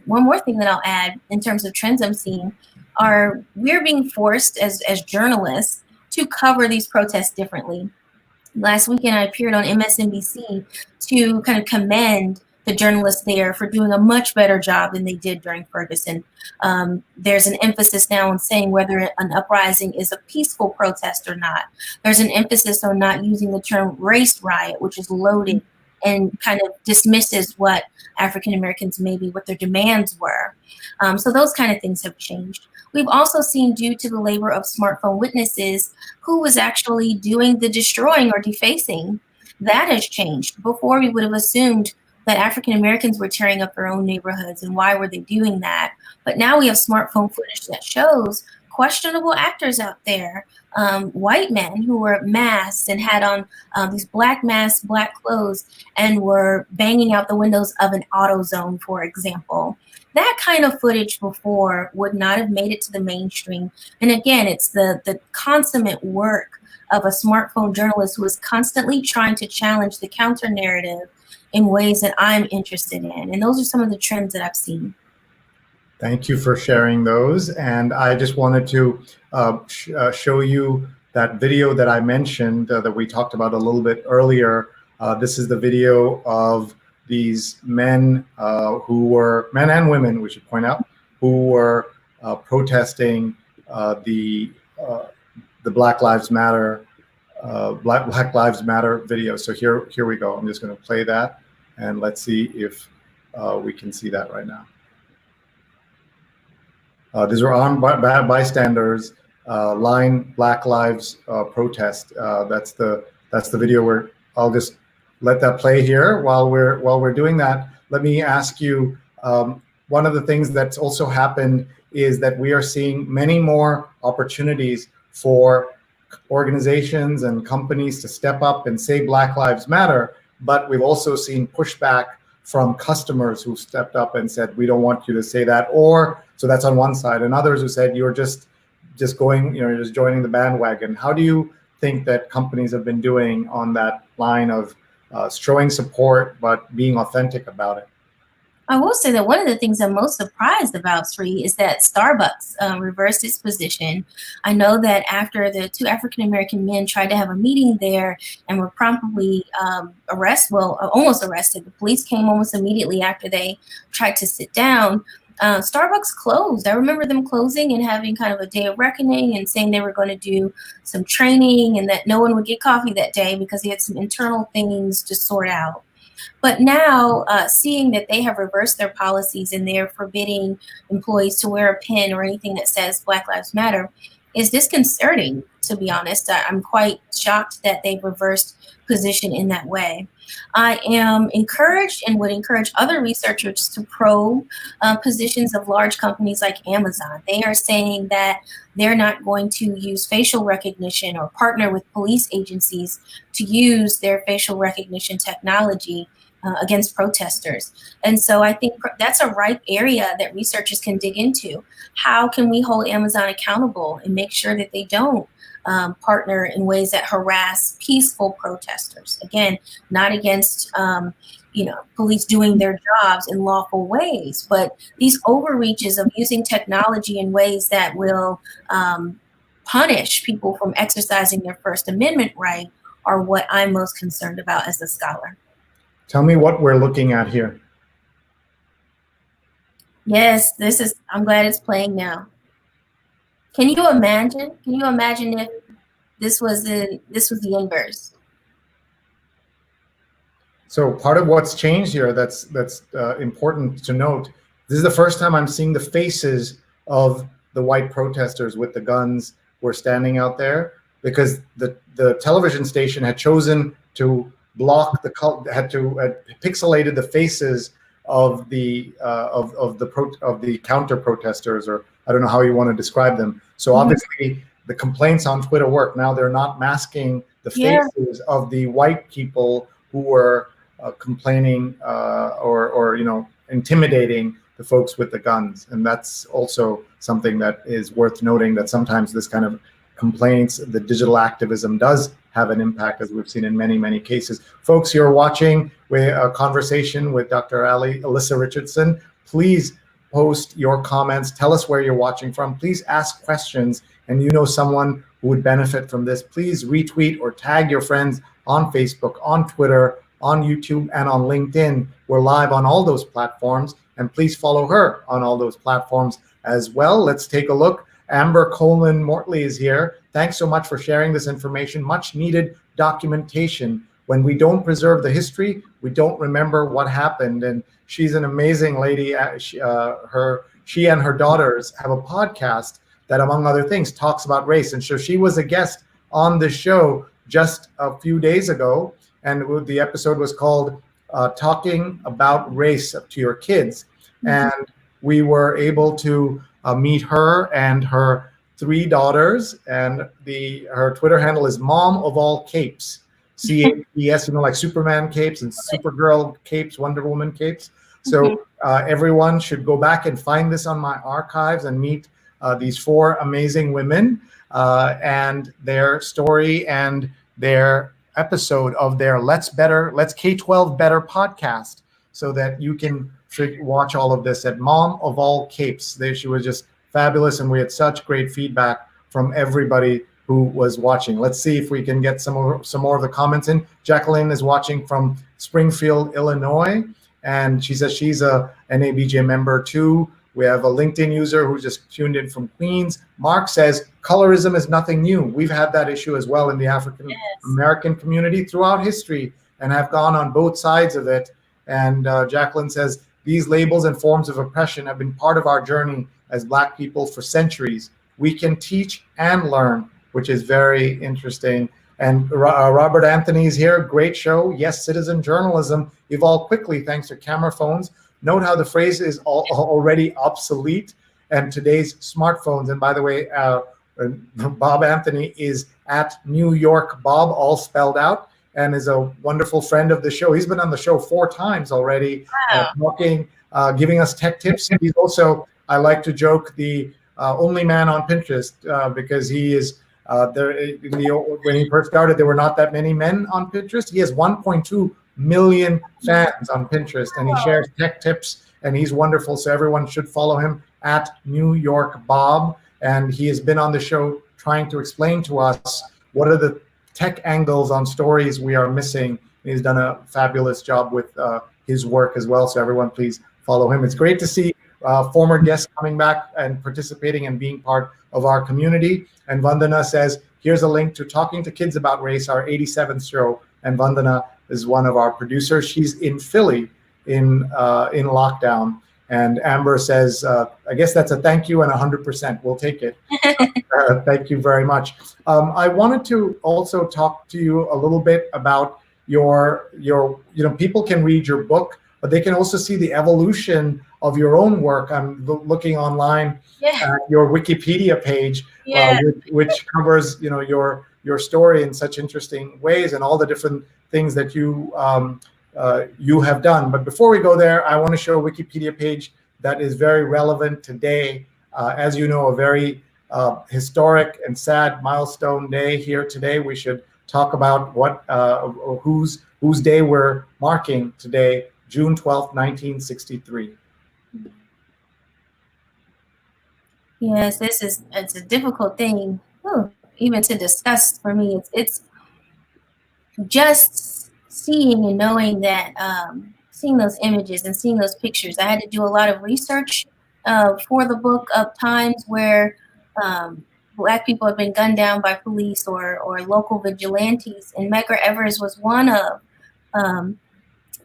B: one more thing that I'll add in terms of trends I'm seeing are we're being forced as journalists to cover these protests differently. Last weekend, I appeared on MSNBC to kind of commend the journalists there for doing a much better job than they did during Ferguson. There's an emphasis now on saying whether an uprising is a peaceful protest or not. There's an emphasis on not using the term race riot, which is loaded and kind of dismisses what African Americans maybe what their demands were. So those kind of things have changed. We've also seen, due to the labor of smartphone witnesses, who was actually doing the destroying or defacing. That has changed. Before, we would have assumed that African Americans were tearing up their own neighborhoods, and why were they doing that? But now we have smartphone footage that shows questionable actors out there, white men who were masked and had on these black masks, black clothes, and were banging out the windows of an AutoZone, for example. That kind of footage before would not have made it to the mainstream. And again, it's the consummate work of a smartphone journalist who is constantly trying to challenge the counter narrative in ways that I'm interested in. And those are some of the trends that I've seen.
A: Thank you for sharing those. And I just wanted to show you that video that I mentioned that we talked about a little bit earlier. This is the video of these men who were, men and women, we should point out, who were protesting the Black Lives Matter Black Lives Matter video. So here we go. I'm just going to play that, and let's see if we can see that right now. These are armed bystanders line Black Lives protest. That's the video where I'll just let that play here while we're doing that. Let me ask you, one of the things that's also happened is that we are seeing many more opportunities for organizations and companies to step up and say Black Lives Matter, but we've also seen pushback from customers who stepped up and said, we don't want you to say that, or, so that's on one side, and others who said, you're just going, you're just joining the bandwagon. How do you think that companies have been doing on that line of showing support, but being authentic about it?
B: I will say that one of the things I'm most surprised about, Sree, is that Starbucks reversed its position. I know that after the two African-American men tried to have a meeting there and were promptly almost arrested. The police came almost immediately after they tried to sit down. Starbucks closed. I remember them closing and having kind of a day of reckoning and saying they were going to do some training and that no one would get coffee that day because they had some internal things to sort out. But now, seeing that they have reversed their policies and they're forbidding employees to wear a pin or anything that says Black Lives Matter is disconcerting, to be honest. I'm quite shocked that they've reversed position in that way. I am encouraged and would encourage other researchers to probe positions of large companies like Amazon. They are saying that they're not going to use facial recognition or partner with police agencies to use their facial recognition technology against protesters. And so I think that's a ripe area that researchers can dig into. How can we hold Amazon accountable and make sure that they don't partner in ways that harass peaceful protesters? Again, not against police doing their jobs in lawful ways, but these overreaches of using technology in ways that will punish people from exercising their First Amendment right are what I'm most concerned about as a scholar.
A: Tell me what we're looking at here.
B: Yes, I'm glad it's playing now. Can you imagine? Can you imagine if this was the inverse?
A: So part of what's changed here that's important to note, this is the first time I'm seeing the faces of the white protesters with the guns who were standing out there, because the television station had chosen to block had pixelated the faces of the counter protesters, or I don't know how you want to describe them. So obviously the complaints on Twitter work. Now they're not masking the faces of the white people who were complaining or intimidating the folks with the guns. And that's also something that is worth noting, that sometimes this kind of complaints, the digital activism does have an impact, as we've seen in many, many cases. Folks, you're watching a conversation with Dr. Elisa Richardson. Please post your comments. Tell us where you're watching from. Please ask questions, and you know someone who would benefit from this. Please retweet or tag your friends on Facebook, on Twitter, on YouTube, and on LinkedIn. We're live on all those platforms, and please follow her on all those platforms as well. Let's take a look. Amber Murli is here. Thanks so much for sharing this information. Much needed documentation. When we don't preserve the history, we don't remember what happened. And she's an amazing lady. She and her daughters have a podcast that, among other things, talks about race. And so she was a guest on the show just a few days ago. And the episode was called Talking About Race to Your Kids. Mm-hmm. And we were able to meet her and her 3 daughters, and her Twitter handle is Mom of All Capes. CAPES, like Superman capes and Supergirl capes, Wonder Woman capes. So everyone should go back and find this on my archives and meet these 4 amazing women and their story and their episode of their Let's K-12 Better podcast, so that you can watch all of this at Mom of All Capes. She was just fabulous, and we had such great feedback from everybody who was watching. Let's see if we can get some more of the comments in. Jacqueline is watching from Springfield, Illinois, and she says she's a NABJ member too. We have a LinkedIn user who just tuned in from Queens. Mark says colorism is nothing new. We've had that issue as well in the African American community throughout history, and have gone on both sides of it. And Jacqueline says these labels and forms of oppression have been part of our journey as Black people for centuries. We can teach and learn, which is very interesting. And Robert Anthony is here. Great show. Yes, citizen journalism evolved quickly thanks to camera phones. Note how the phrase is already obsolete and today's smartphones. And by the way, Bob Anthony is at New York Bob, all spelled out, and is a wonderful friend of the show. He's been on the show 4 times already, talking, giving us tech tips. He's also, I like to joke, the only man on Pinterest because he is when he first started, there were not that many men on Pinterest. He has 1.2 million fans on Pinterest, and he shares tech tips, and he's wonderful. So everyone should follow him at New York Bob. And he has been on the show trying to explain to us what are the tech angles on stories we are missing. And he's done a fabulous job with his work as well. So everyone, please follow him. It's great to see former guests coming back and participating and being part of our community. And Vandana says, here's a link to Talking to Kids About Race, our 87th show. And Vandana is one of our producers. She's in Philly in lockdown. And Amber says, I guess that's a thank you and 100%. We'll take it. Thank you very much. I wanted to also talk to you a little bit about your people can read your book, but they can also see the evolution of your own work. I'm looking online at your Wikipedia page, which covers your story in such interesting ways and all the different things that you have done. But before we go there, I want to show a Wikipedia page that is very relevant today. As you know, a very historic and sad milestone day here today. We should talk about whose day we're marking today, June 12th, 1963.
B: Yes, it's a difficult thing even to discuss for me. It's just seeing and knowing that, seeing those images and seeing those pictures. I had to do a lot of research for the book of times where Black people have been gunned down by police or local vigilantes, and Medgar Evers was one of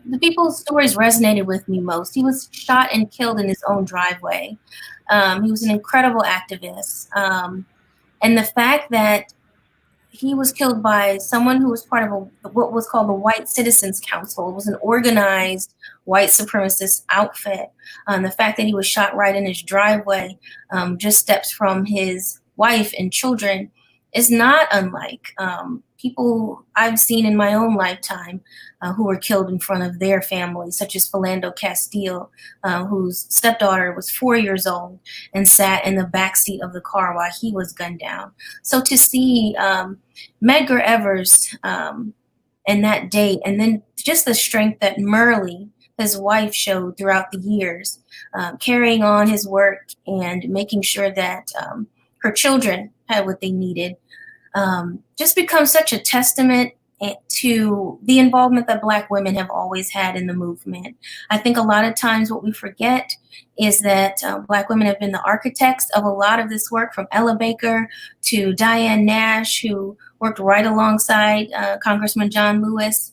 B: the people's stories resonated with me most. He was shot and killed in his own driveway. He was an incredible activist. And the fact that he was killed by someone who was part of what was called the White Citizens Council. It was an organized white supremacist outfit. The fact that he was shot right in his driveway, just steps from his wife and children, is not unlike people I've seen in my own lifetime who were killed in front of their families, such as Falando Castile, whose stepdaughter was 4 years old and sat in the backseat of the car while he was gunned down. So to see Medgar Evers and that date, and then just the strength that Murli, his wife, showed throughout the years, carrying on his work and making sure that her children had what they needed, just becomes such a testament to the involvement that Black women have always had in the movement. I think a lot of times what we forget is that Black women have been the architects of a lot of this work, from Ella Baker to Diane Nash, who worked right alongside Congressman John Lewis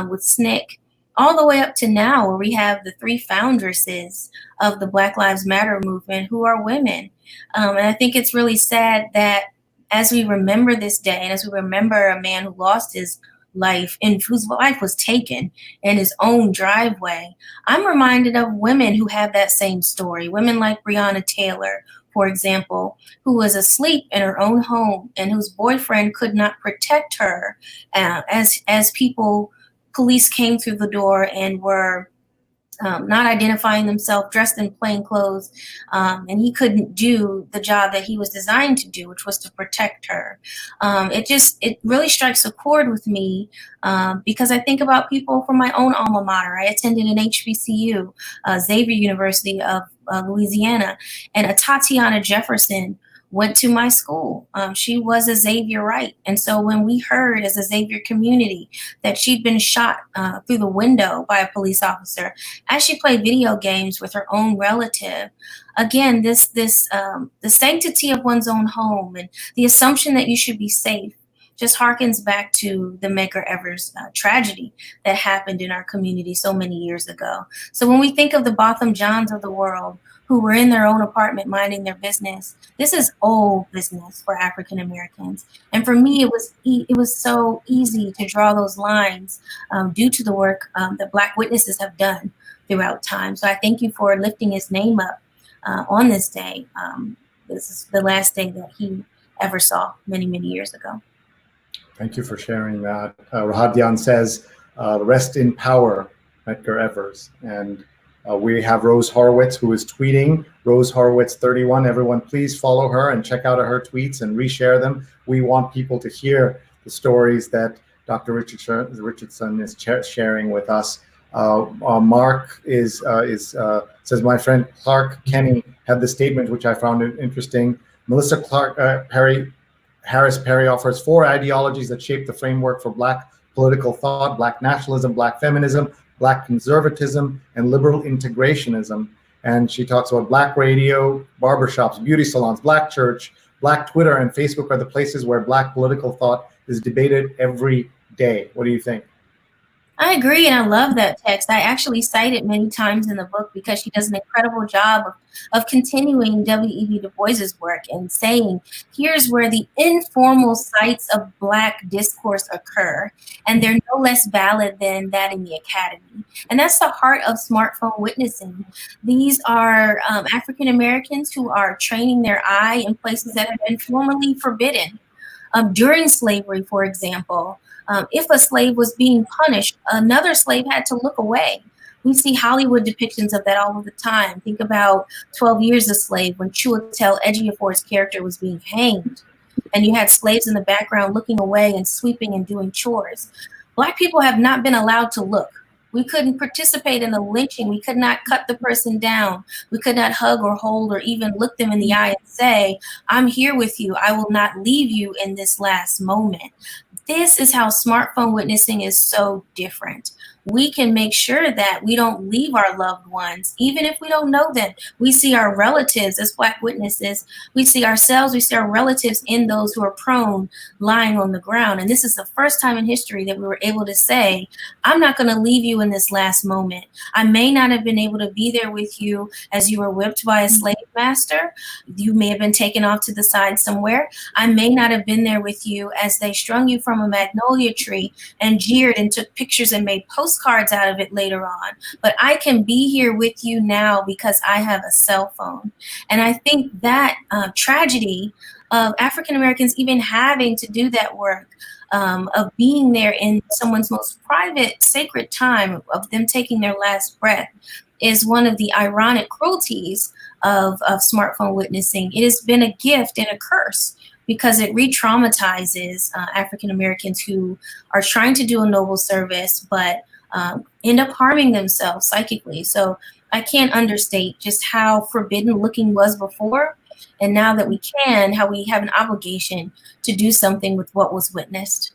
B: with SNCC, all the way up to now, where we have the 3 foundresses of the Black Lives Matter movement who are women. And I think it's really sad that as we remember this day, and as we remember a man who lost his life and whose life was taken in his own driveway, I'm reminded of women who have that same story. Women like Breonna Taylor, for example, who was asleep in her own home and whose boyfriend could not protect her as police came through the door and were not identifying themselves, dressed in plain clothes, and he couldn't do the job that he was designed to do, which was to protect her. It really strikes a chord with me because I think about people from my own alma mater. I attended an HBCU, Xavier University of Louisiana, and a Tatiana Jefferson went to my school. She was a Xavierite. And so when we heard as a Xavier community that she'd been shot through the window by a police officer as she played video games with her own relative, again, the sanctity of one's own home and the assumption that you should be safe just harkens back to the Medgar Evers tragedy that happened in our community so many years ago. So when we think of the Botham Johns of the world, who were in their own apartment minding their business, this is old business for African Americans. And for me, it was so easy to draw those lines due to the work that Black witnesses have done throughout time. So I thank you for lifting his name up on this day. This is the last day that he ever saw many, many years ago.
A: Thank you for sharing that. Rahadian says, rest in power, Medgar Evers. And we have Rose Horowitz, who is tweeting, Rose Horowitz 31. Everyone, please follow her and check out her tweets and reshare them. We want people to hear the stories that Dr. Richardson is sharing with us. Mark says, my friend Clark Kenny had the statement, which I found interesting. Melissa Harris Perry offers 4 ideologies that shape the framework for Black political thought: Black nationalism, Black feminism, Black conservatism, and liberal integrationism. And she talks about Black radio, barbershops, beauty salons, Black church, Black Twitter, and Facebook are the places where Black political thought is debated every day. What do you think?
B: I agree, and I love that text. I actually cite it many times in the book because she does an incredible job of continuing W.E.B. Du Bois's work and saying, here's where the informal sites of Black discourse occur, and they're no less valid than that in the academy. And that's the heart of smartphone witnessing. These are African Americans who are training their eye in places that have been formerly forbidden. During slavery, for example, if a slave was being punished, another slave had to look away. We see Hollywood depictions of that all of the time. Think about 12 Years a Slave, when Chiwetel Ejiofor's character was being hanged, and you had slaves in the background looking away and sweeping and doing chores. Black people have not been allowed to look. We couldn't participate in a lynching. We could not cut the person down. We could not hug or hold or even look them in the eye and say, I'm here with you. I will not leave you in this last moment. This is how smartphone witnessing is so different. We can make sure that we don't leave our loved ones, even if we don't know them. We see our relatives as Black witnesses. We see ourselves, we see our relatives in those who are prone, lying on the ground. And this is the first time in history that we were able to say, I'm not going to leave you in this last moment. I may not have been able to be there with you as you were whipped by a slave master. You may have been taken off to the side somewhere. I may not have been there with you as they strung you from a magnolia tree and jeered and took pictures and made postcards out of it later on. But I can be here with you now because I have a cell phone. And I think that tragedy of African Americans even having to do that work, of being there in someone's most private, sacred time, of them taking their last breath, is one of the ironic cruelties of smartphone witnessing. It has been a gift and a curse because it re-traumatizes African Americans who are trying to do a noble service, but end up harming themselves psychically. So I can't understate just how forbidden looking was before, and now that we can, how we have an obligation to do something with what was witnessed.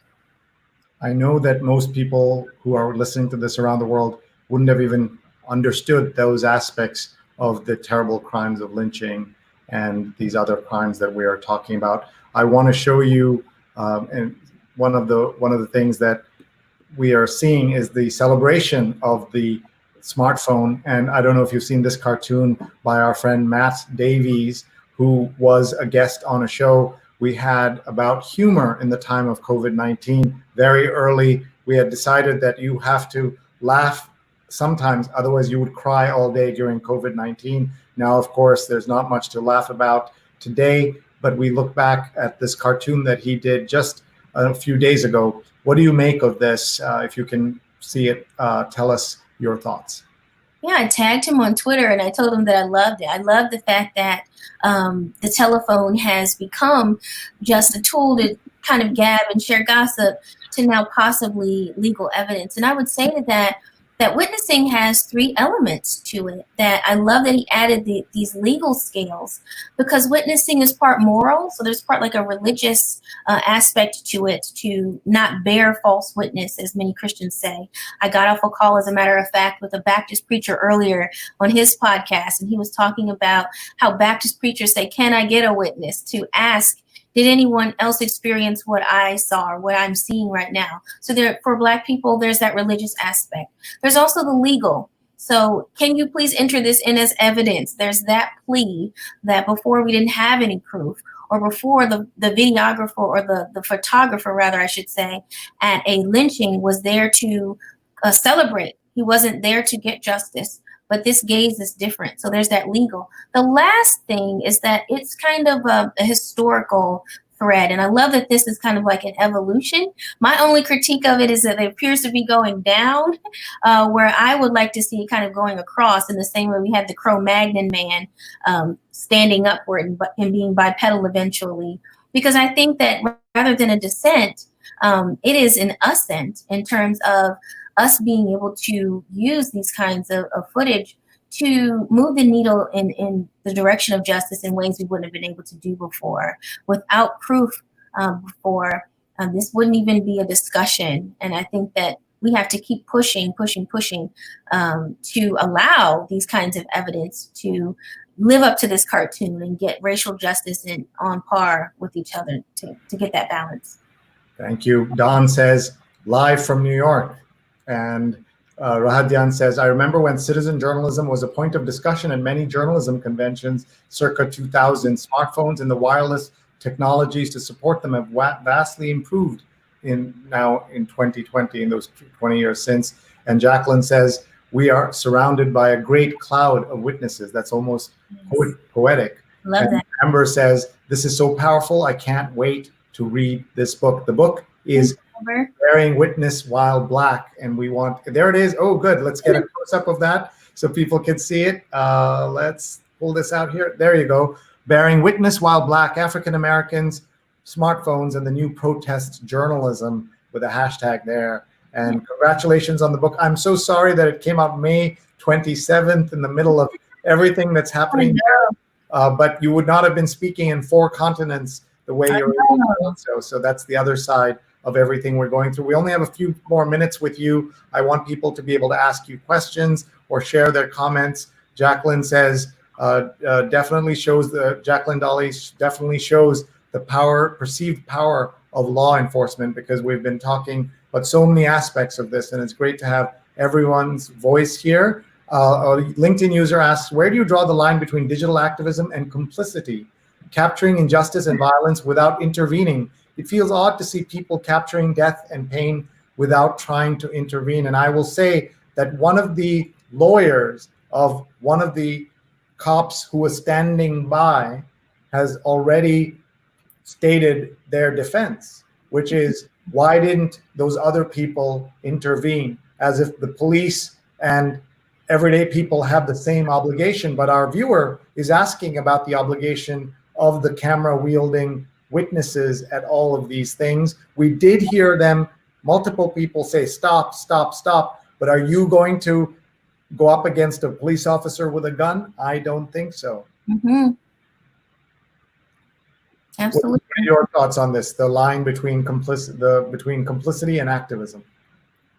A: I know that most people who are listening to this around the world wouldn't have even understood those aspects of the terrible crimes of lynching and these other crimes that we are talking about. I want to show you, and one of the things that we are seeing is the celebration of the smartphone. And I don't know if you've seen this cartoon by our friend Matt Davies, who was a guest on a show we had about humor in the time of COVID-19. Very early, we had decided that you have to laugh sometimes, otherwise you would cry all day during COVID-19. Now, of course, there's not much to laugh about today, but we look back at this cartoon that he did just a few days ago. What do you make of this? If you can see it, tell us your thoughts.
B: Yeah, I tagged him on Twitter and I told him that I loved it. I love the fact that the telephone has become just a tool to kind of gab and share gossip to now possibly legal evidence. And I would say that witnessing has three elements to it. That I love that he added these legal scales, because witnessing is part moral. So there's part like a religious aspect to it, to not bear false witness, as many Christians say. I got off a call, as a matter of fact, with a Baptist preacher earlier on his podcast, and he was talking about how Baptist preachers say, can I get a witness to ask, did anyone else experience what I saw or what I'm seeing right now? So there, for Black people, there's that religious aspect. There's also the legal. So can you please enter this in as evidence? There's that plea that before we didn't have any proof, or before the videographer or the photographer, rather, I should say, at a lynching was there to celebrate. He wasn't there to get justice. But this gaze is different. So there's that legal. The last thing is that it's kind of a historical thread. And I love that this is kind of like an evolution. My only critique of it is that it appears to be going down, where I would like to see it kind of going across, in the same way we had the Cro-Magnon man standing upward and being bipedal eventually. Because I think that rather than a descent, it is an ascent in terms of us being able to use these kinds of footage to move the needle in the direction of justice in ways we wouldn't have been able to do before. Without proof before, this wouldn't even be a discussion. And I think that we have to keep pushing to allow these kinds of evidence to live up to this cartoon and get racial justice on par with each other to get that balance.
A: Thank you. Don says, live from New York. And Rahadyan says, I remember when citizen journalism was a point of discussion at many journalism conventions circa 2000. Smartphones and the wireless technologies to support them have vastly improved now in 2020, in those 20 years since. And Jacqueline says, we are surrounded by a great cloud of witnesses. That's almost poetic.
B: Love that.
A: Amber says, this is so powerful. I can't wait to read this book. The book is Bearing Witness While Black, and we want, there it is. Oh, good. Let's get a close-up of that so people can see it. Let's pull this out here. There you go. Bearing Witness While Black, African Americans, Smartphones, and the New Protest Journalism, with a hashtag there. And congratulations on the book. I'm so sorry that it came out May 27th in the middle of everything that's happening there. But you would not have been speaking in 4 continents the way you're able to. So that's the other side of everything we're going through. We only have a few more minutes with you. I want people to be able to ask you questions or share their comments. Jacqueline says, definitely shows Jacqueline Dolly definitely shows the perceived power of law enforcement, because we've been talking about so many aspects of this, and it's great to have everyone's voice here. A LinkedIn user asks, where do you draw the line between digital activism and complicity? Capturing injustice and violence without intervening. It feels odd to see people capturing death and pain without trying to intervene. And I will say that one of the lawyers of one of the cops who was standing by has already stated their defense, which is, why didn't those other people intervene? As if the police and everyday people have the same obligation, but our viewer is asking about the obligation of the camera wielding witnesses at all of these things. We did hear them, multiple people say, stop, stop, stop. But are you going to go up against a police officer with a gun? I don't think so.
B: Mm-hmm. Absolutely.
A: What are your thoughts on this, the line between complicity and activism?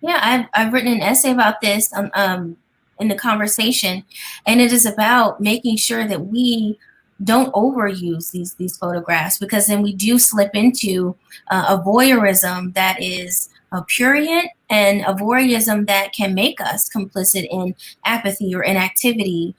B: Yeah, I've written an essay about this in the conversation, and it is about making sure that we don't overuse these photographs, because then we do slip into a voyeurism that is prurient, and a voyeurism that can make us complicit in apathy or inactivity.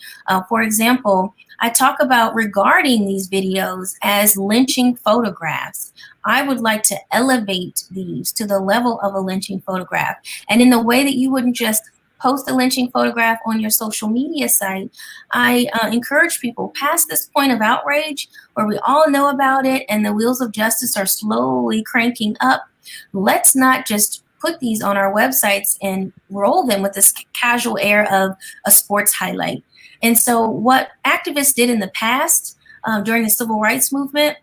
B: For example, I talk about regarding these videos as lynching photographs. I would like to elevate these to the level of a lynching photograph, and in the way that you wouldn't just post a lynching photograph on your social media site, I encourage people past this point of outrage where we all know about it and the wheels of justice are slowly cranking up. Let's not just put these on our websites and roll them with this casual air of a sports highlight. And so what activists did in the past during the civil rights movement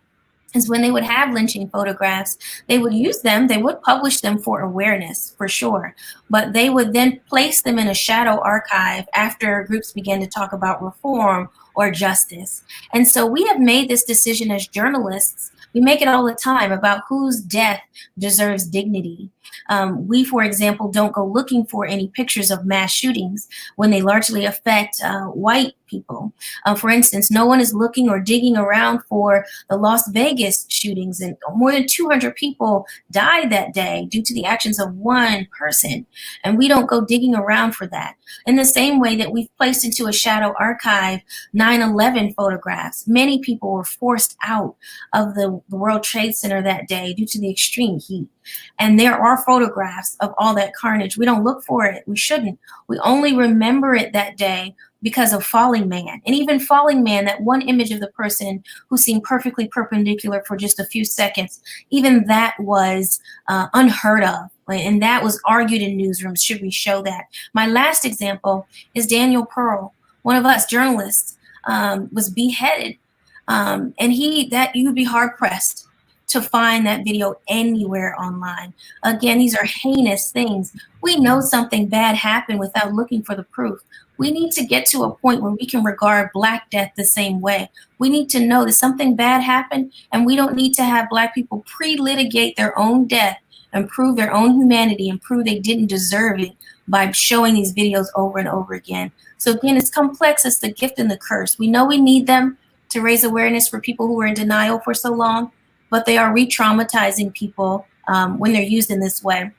B: is when they would have lynching photographs, they would use them, they would publish them for awareness, for sure, but they would then place them in a shadow archive after groups began to talk about reform or justice. And so we have made this decision as journalists. We make it all the time about whose death deserves dignity. We, for example, don't go looking for any pictures of mass shootings when they largely affect white people. For instance, no one is looking or digging around for the Las Vegas shootings, and more than 200 people died that day due to the actions of one person. And we don't go digging around for that. In the same way that we've placed into a shadow archive 9/11 photographs, many people were forced out of the World Trade Center that day due to the extreme heat. And there are photographs of all that carnage. We don't look for it. We shouldn't. We only remember it that day because of Falling Man. And even Falling Man, that one image of the person who seemed perfectly perpendicular for just a few seconds, even that was unheard of. And that was argued in newsrooms. Should we show that? My last example is Daniel Pearl, one of us journalists, was beheaded. And you'd be hard pressed to find that video anywhere online. Again, these are heinous things. We know something bad happened without looking for the proof. We need to get to a point where we can regard Black death the same way. We need to know that something bad happened, and we don't need to have Black people pre-litigate their own death and prove their own humanity and prove they didn't deserve it by showing these videos over and over again. So again, it's complex. It's the gift and the curse. We know we need them to raise awareness for people who were in denial for so long, but they are re-traumatizing people when they're used in this way.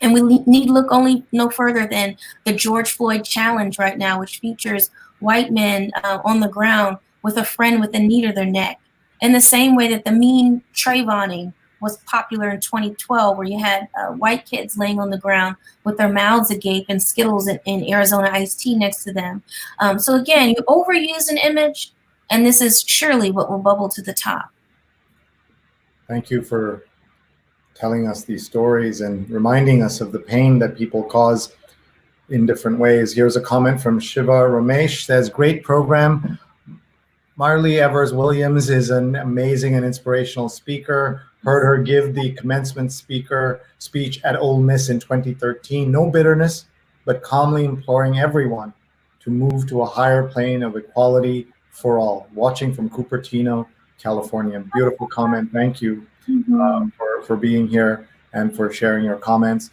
B: And we need look only no further than the George Floyd challenge right now, which features white men on the ground with a friend with a knee to their neck. In the same way that the meme Trayvoning was popular in 2012, where you had white kids laying on the ground with their mouths agape and Skittles in Arizona iced tea next to them. So again, you overuse an image, and this is surely what will bubble to the top.
A: Thank you for telling us these stories and reminding us of the pain that people cause in different ways. Here's a comment from Shiva Ramesh, says, great program. Murli Evers-Williams is an amazing and inspirational speaker. Heard her give the commencement speech at Ole Miss in 2013. No bitterness, but calmly imploring everyone to move to a higher plane of equality for all. Watching from Cupertino, California. Beautiful comment. Thank you for being here and for sharing your comments.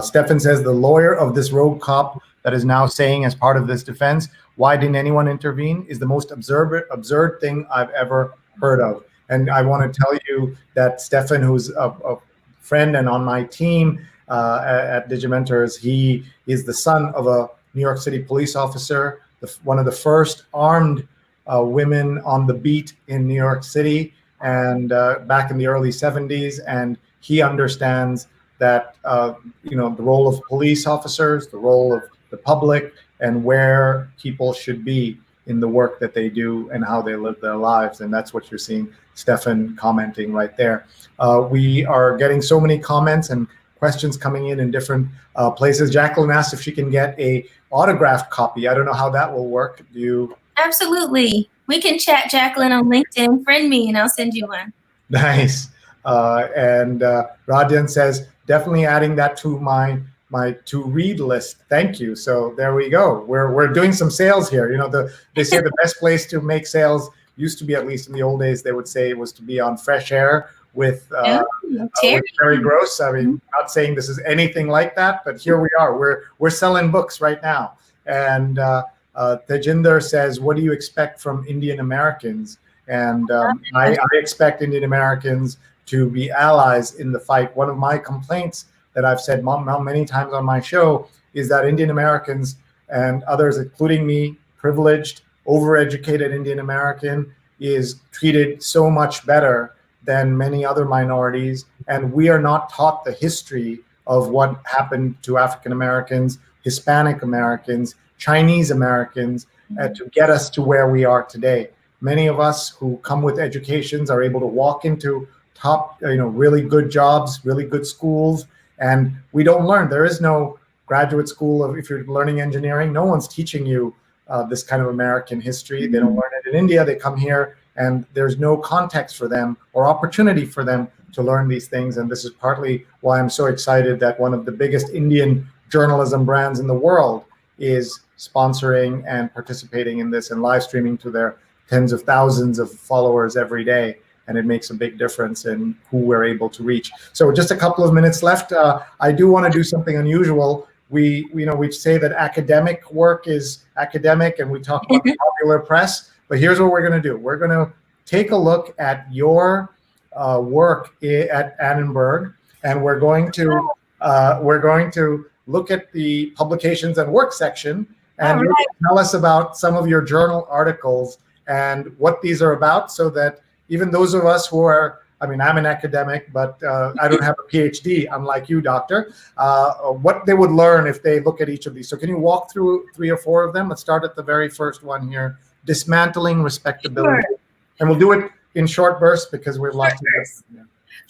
A: Stefan says, the lawyer of this rogue cop that is now saying as part of this defense, why didn't anyone intervene, is the most absurd thing I've ever heard of. And I want to tell you that Stefan, who's a friend and on my team at Digimentors, he is the son of a New York City police officer, one of the first armed women on the beat in New York City, and back in the early 70s. And he understands that the role of police officers, the role of the public, and where people should be in the work that they do and how they live their lives. And that's what you're seeing Stefan commenting right there. We are getting so many comments and questions coming in different places. Jacqueline asked if she can get a autographed copy. I don't know how that will work. Do you?
B: Absolutely. We can chat, Jacqueline, on LinkedIn. Friend me and I'll send you one.
A: Nice. And Radian says, definitely adding that to my to read list. Thank you. So there we go. We're doing some sales here. They say the best place to make sales used to be, at least in the old days, they would say it was to be on Fresh Air with Terry Gross. I mean, not saying this is anything like that, but here we are. We're selling books right now. And Tejinder says, what do you expect from Indian Americans? And I expect Indian Americans to be allies in the fight. One of my complaints that I've said many times on my show is that Indian Americans and others, including me, privileged, overeducated Indian American, is treated so much better than many other minorities. And we are not taught the history of what happened to African Americans, Hispanic Americans, Chinese Americans, to get us to where we are today. Many of us who come with educations are able to walk into top, really good jobs, really good schools, and we don't learn. There is no graduate school of, if you're learning engineering, no one's teaching you this kind of American history. They don't learn it in India. They come here and there's no context for them or opportunity for them to learn these things. And this is partly why I'm so excited that one of the biggest Indian journalism brands in the world is sponsoring and participating in this and live streaming to their tens of thousands of followers every day. And it makes a big difference in who we're able to reach. So just a couple of minutes left. I do want to do something unusual. We say that academic work is academic and we talk about the popular press, but here's what we're going to do. We're going to take a look at your work at Annenberg, and we're going to look at the publications and work section, and you can tell us about some of your journal articles and what these are about, so that even those of us who are, I'm an academic, but I don't have a PhD, unlike you, doctor, what they would learn if they look at each of these. So can you walk through 3 or 4 of them? Let's start at the very first one here, dismantling respectability. Sure. And we'll do it in short bursts because we've lost it.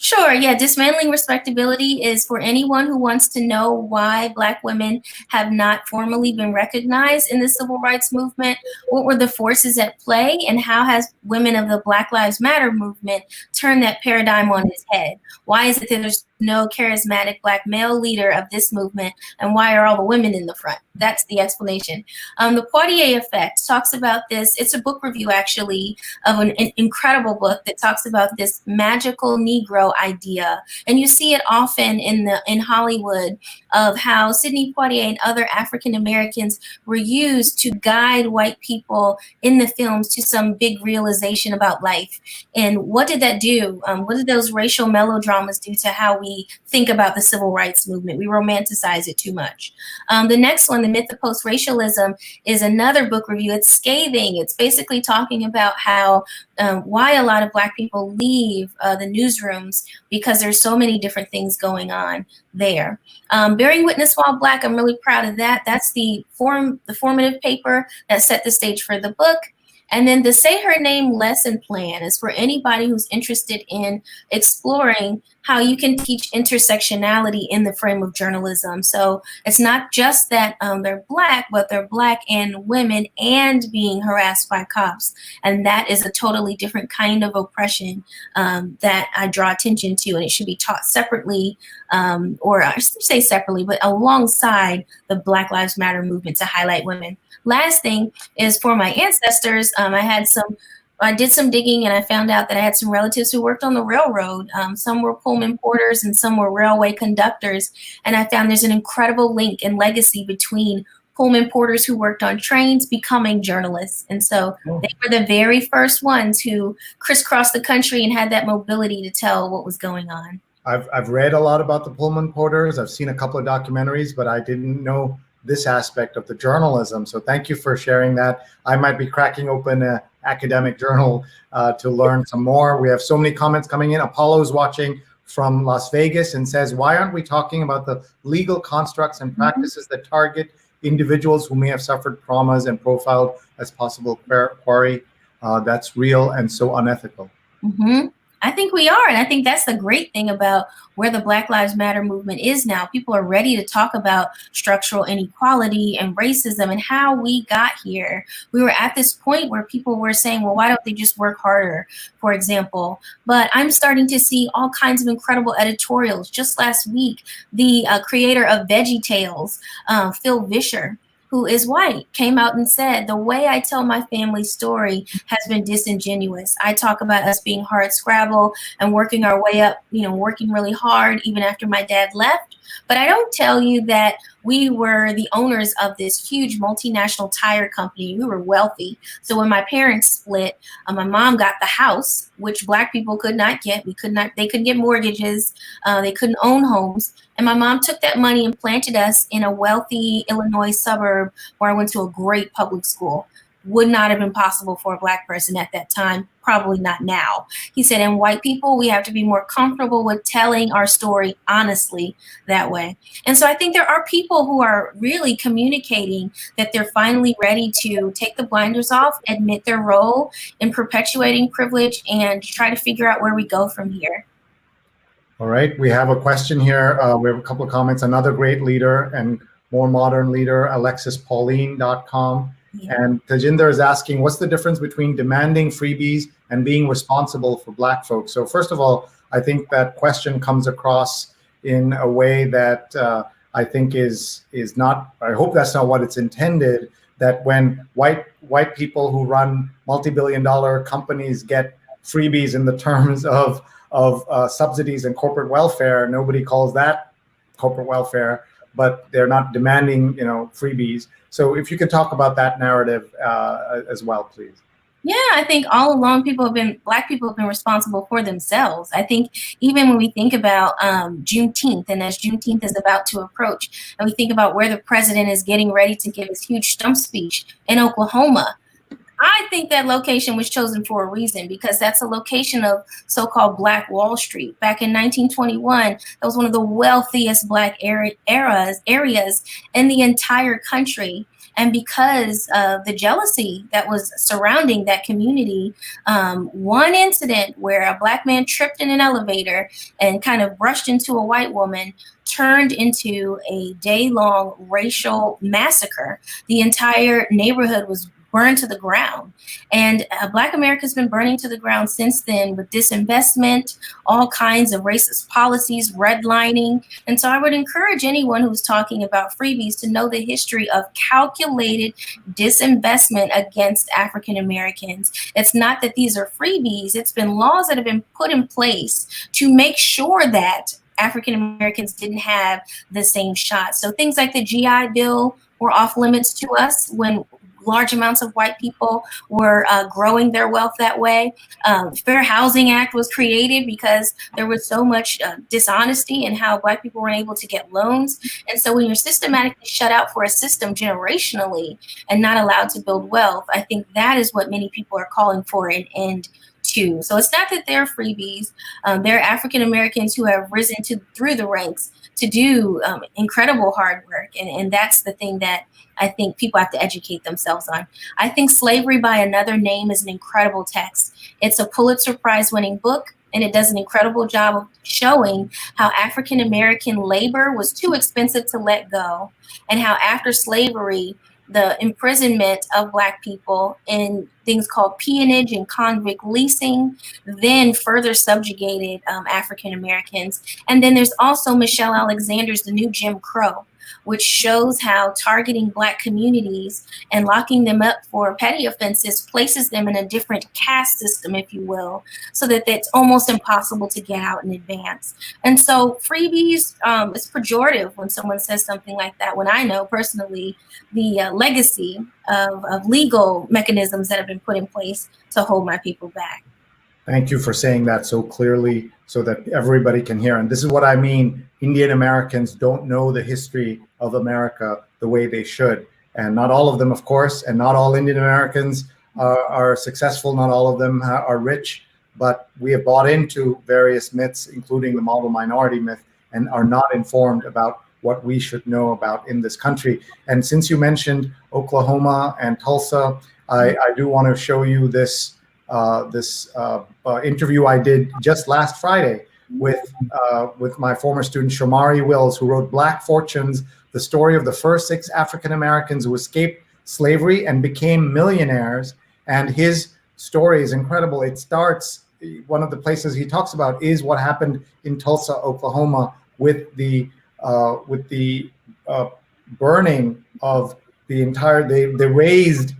B: Sure, yeah. Dismantling respectability is for anyone who wants to know why Black women have not formally been recognized in the civil rights movement. What were the forces at play, and how has women of the Black Lives Matter movement turned that paradigm on its head? Why is it that there's no charismatic Black male leader of this movement, and why are all the women in the front? That's the explanation. The Poitier Effect talks about this. It's a book review, actually, of an incredible book that talks about this magical Negro idea. And you see it often in Hollywood, of how Sidney Poitier and other African Americans were used to guide white people in the films to some big realization about life. And what did that do? What did those racial melodramas do to how we think about the civil rights movement? We romanticize it too much. The next one, The Myth of Post-Racialism, is another book review. It's scathing. It's basically talking about how why a lot of Black people leave the newsrooms, because there's so many different things going on there. Bearing Witness While Black, I'm really proud of that. That's the formative paper that set the stage for the book. And then the Say Her Name lesson plan is for anybody who's interested in exploring how you can teach intersectionality in the frame of journalism. So it's not just that they're Black, but they're Black and women and being harassed by cops. And that is a totally different kind of oppression that I draw attention to. And it should be taught separately, or I should say separately, but alongside the Black Lives Matter movement to highlight women. Last thing is for my ancestors. I did some digging and I found out that I had some relatives who worked on the railroad. Some were Pullman porters and some were railway conductors. And I found there's an incredible link and legacy between Pullman porters who worked on trains becoming journalists. And so they were the very first ones who crisscrossed the country and had that mobility to tell what was going on.
A: I've read a lot about the Pullman porters. I've seen a couple of documentaries, but I didn't know this aspect of the journalism. So thank you for sharing that. I might be cracking open an academic journal to learn some more. We have so many comments coming in. Apollo's watching from Las Vegas and says, why aren't we talking about the legal constructs and practices that target individuals who may have suffered traumas and profiled as possible quarry? That's real and so unethical.
B: Mm-hmm. I think we are. And I think that's the great thing about where the Black Lives Matter movement is now. People are ready to talk about structural inequality and racism and how we got here. We were at this point where people were saying, well, why don't they just work harder, for example? But I'm starting to see all kinds of incredible editorials. Just last week, the creator of Veggie Tales, Phil Vischer, who is white, came out and said, the way I tell my family's story has been disingenuous. I talk about us being hard scrabble and working our way up, working really hard even after my dad left. But I don't tell you that we were the owners of this huge multinational tire company. We were wealthy. So when my parents split, my mom got the house, which Black people could not get. They couldn't get mortgages. They couldn't own homes. And my mom took that money and planted us in a wealthy Illinois suburb where I went to a great public school. would not have been possible for a Black person at that time, probably not now. He said, and white people, we have to be more comfortable with telling our story honestly that way. And so I think there are people who are really communicating that they're finally ready to take the blinders off, admit their role in perpetuating privilege, and try to figure out where we go from here.
A: All right, we have a question here. We have a couple of comments. Another great leader and more modern leader, AlexisPauline.com. Yeah. And Tajinder is asking, what's the difference between demanding freebies and being responsible for Black folks? So first of all, I think that question comes across in a way that I think is not, I hope that's not what it's intended, that when white people who run multi-billion-dollar companies get freebies in the terms of subsidies and corporate welfare, nobody calls that corporate welfare, but they're not demanding, freebies. So if you could talk about that narrative as well, please.
B: Yeah, I think all along Black people have been responsible for themselves. I think even when we think about Juneteenth, and as Juneteenth is about to approach, and we think about where the president is getting ready to give his huge stump speech in Oklahoma, I think that location was chosen for a reason, because that's a location of so-called Black Wall Street. Back in 1921, that was one of the wealthiest Black areas in the entire country. And because of the jealousy that was surrounding that community, one incident where a Black man tripped in an elevator and kind of brushed into a white woman turned into a day-long racial massacre. The entire neighborhood was burned to the ground. And Black America has been burning to the ground since then, with disinvestment, all kinds of racist policies, redlining. And so I would encourage anyone who's talking about freebies to know the history of calculated disinvestment against African Americans. It's not that these are freebies, it's been laws that have been put in place to make sure that African Americans didn't have the same shot. So things like the GI Bill were off limits to us when large amounts of white people were growing their wealth that way. Fair Housing Act was created because there was so much dishonesty in how Black people weren't able to get loans. And so when you're systematically shut out for a system generationally and not allowed to build wealth, I think that is what many people are calling for an end to. So it's not that they're freebies. They're African Americans who have risen through the ranks to do incredible hard work. And that's the thing that I think people have to educate themselves on. I think Slavery by Another Name is an incredible text. It's a Pulitzer Prize winning book, and it does an incredible job of showing how African American labor was too expensive to let go, and how after slavery, the imprisonment of Black people in things called peonage and convict leasing then further subjugated African Americans. And then there's also Michelle Alexander's The New Jim Crow, which shows how targeting Black communities and locking them up for petty offenses places them in a different caste system, if you will, so that it's almost impossible to get out in advance. And so freebies, it's pejorative when someone says something like that, when I know personally the legacy of legal mechanisms that have been put in place to hold my people back.
A: Thank you for saying that so clearly so that everybody can hear. And this is what I mean. Indian Americans don't know the history of America the way they should. And not all of them, of course, and not all Indian Americans are successful. Not all of them are rich, but we have bought into various myths, including the model minority myth, and are not informed about what we should know about in this country. And since you mentioned Oklahoma and Tulsa, I do want to show you this interview I did just last Friday with my former student Shomari Wills, who wrote Black Fortunes, the story of the first 6 African Americans who escaped slavery and became millionaires. And his story is incredible. It starts, one of the places he talks about is what happened in Tulsa, Oklahoma, with the burning of the entire. They razed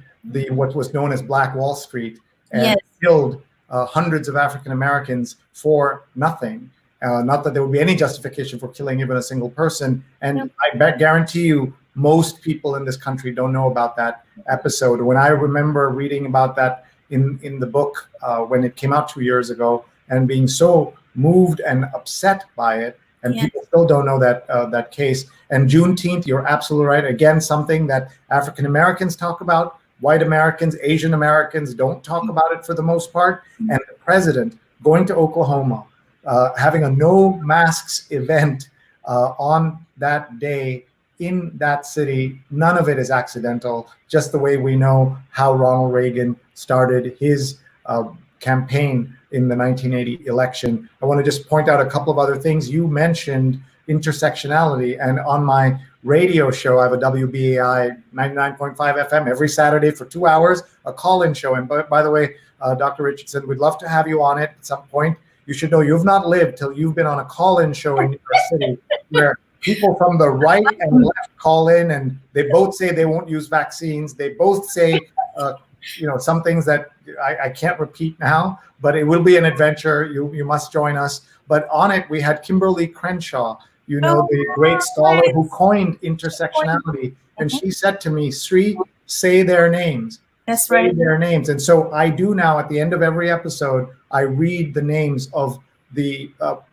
A: what was known as Black Wall Street and
B: yes.
A: killed hundreds of African Americans for nothing. Not that there would be any justification for killing even a single person. And I guarantee you, most people in this country don't know about that episode. When I remember reading about that in the book when it came out 2 years ago, and being so moved and upset by it, and people still don't know that case. And Juneteenth, you're absolutely right. Again, something that African Americans talk about, white Americans, Asian Americans don't talk about it for the most part. And the president going to Oklahoma, having a no masks event on that day in that city, none of it is accidental, just the way we know how Ronald Reagan started his campaign in the 1980 election. I want to just point out a couple of other things. You mentioned intersectionality, and on my radio show, I have a WBAI 99.5 FM every Saturday for 2 hours, a call-in show. And by the way, Dr. Richardson, we'd love to have you on it at some point. You should know you've not lived till you've been on a call-in show in New York City where people from the right and left call in, and they both say they won't use vaccines. They both say, some things that I can't repeat now, but it will be an adventure. You must join us. But on it, we had Kimberly Crenshaw, the great scholar who coined intersectionality. And she said to me, Sree, say their names.
B: That's right.
A: Say their names. And so I do now, at the end of every episode, I read the names of the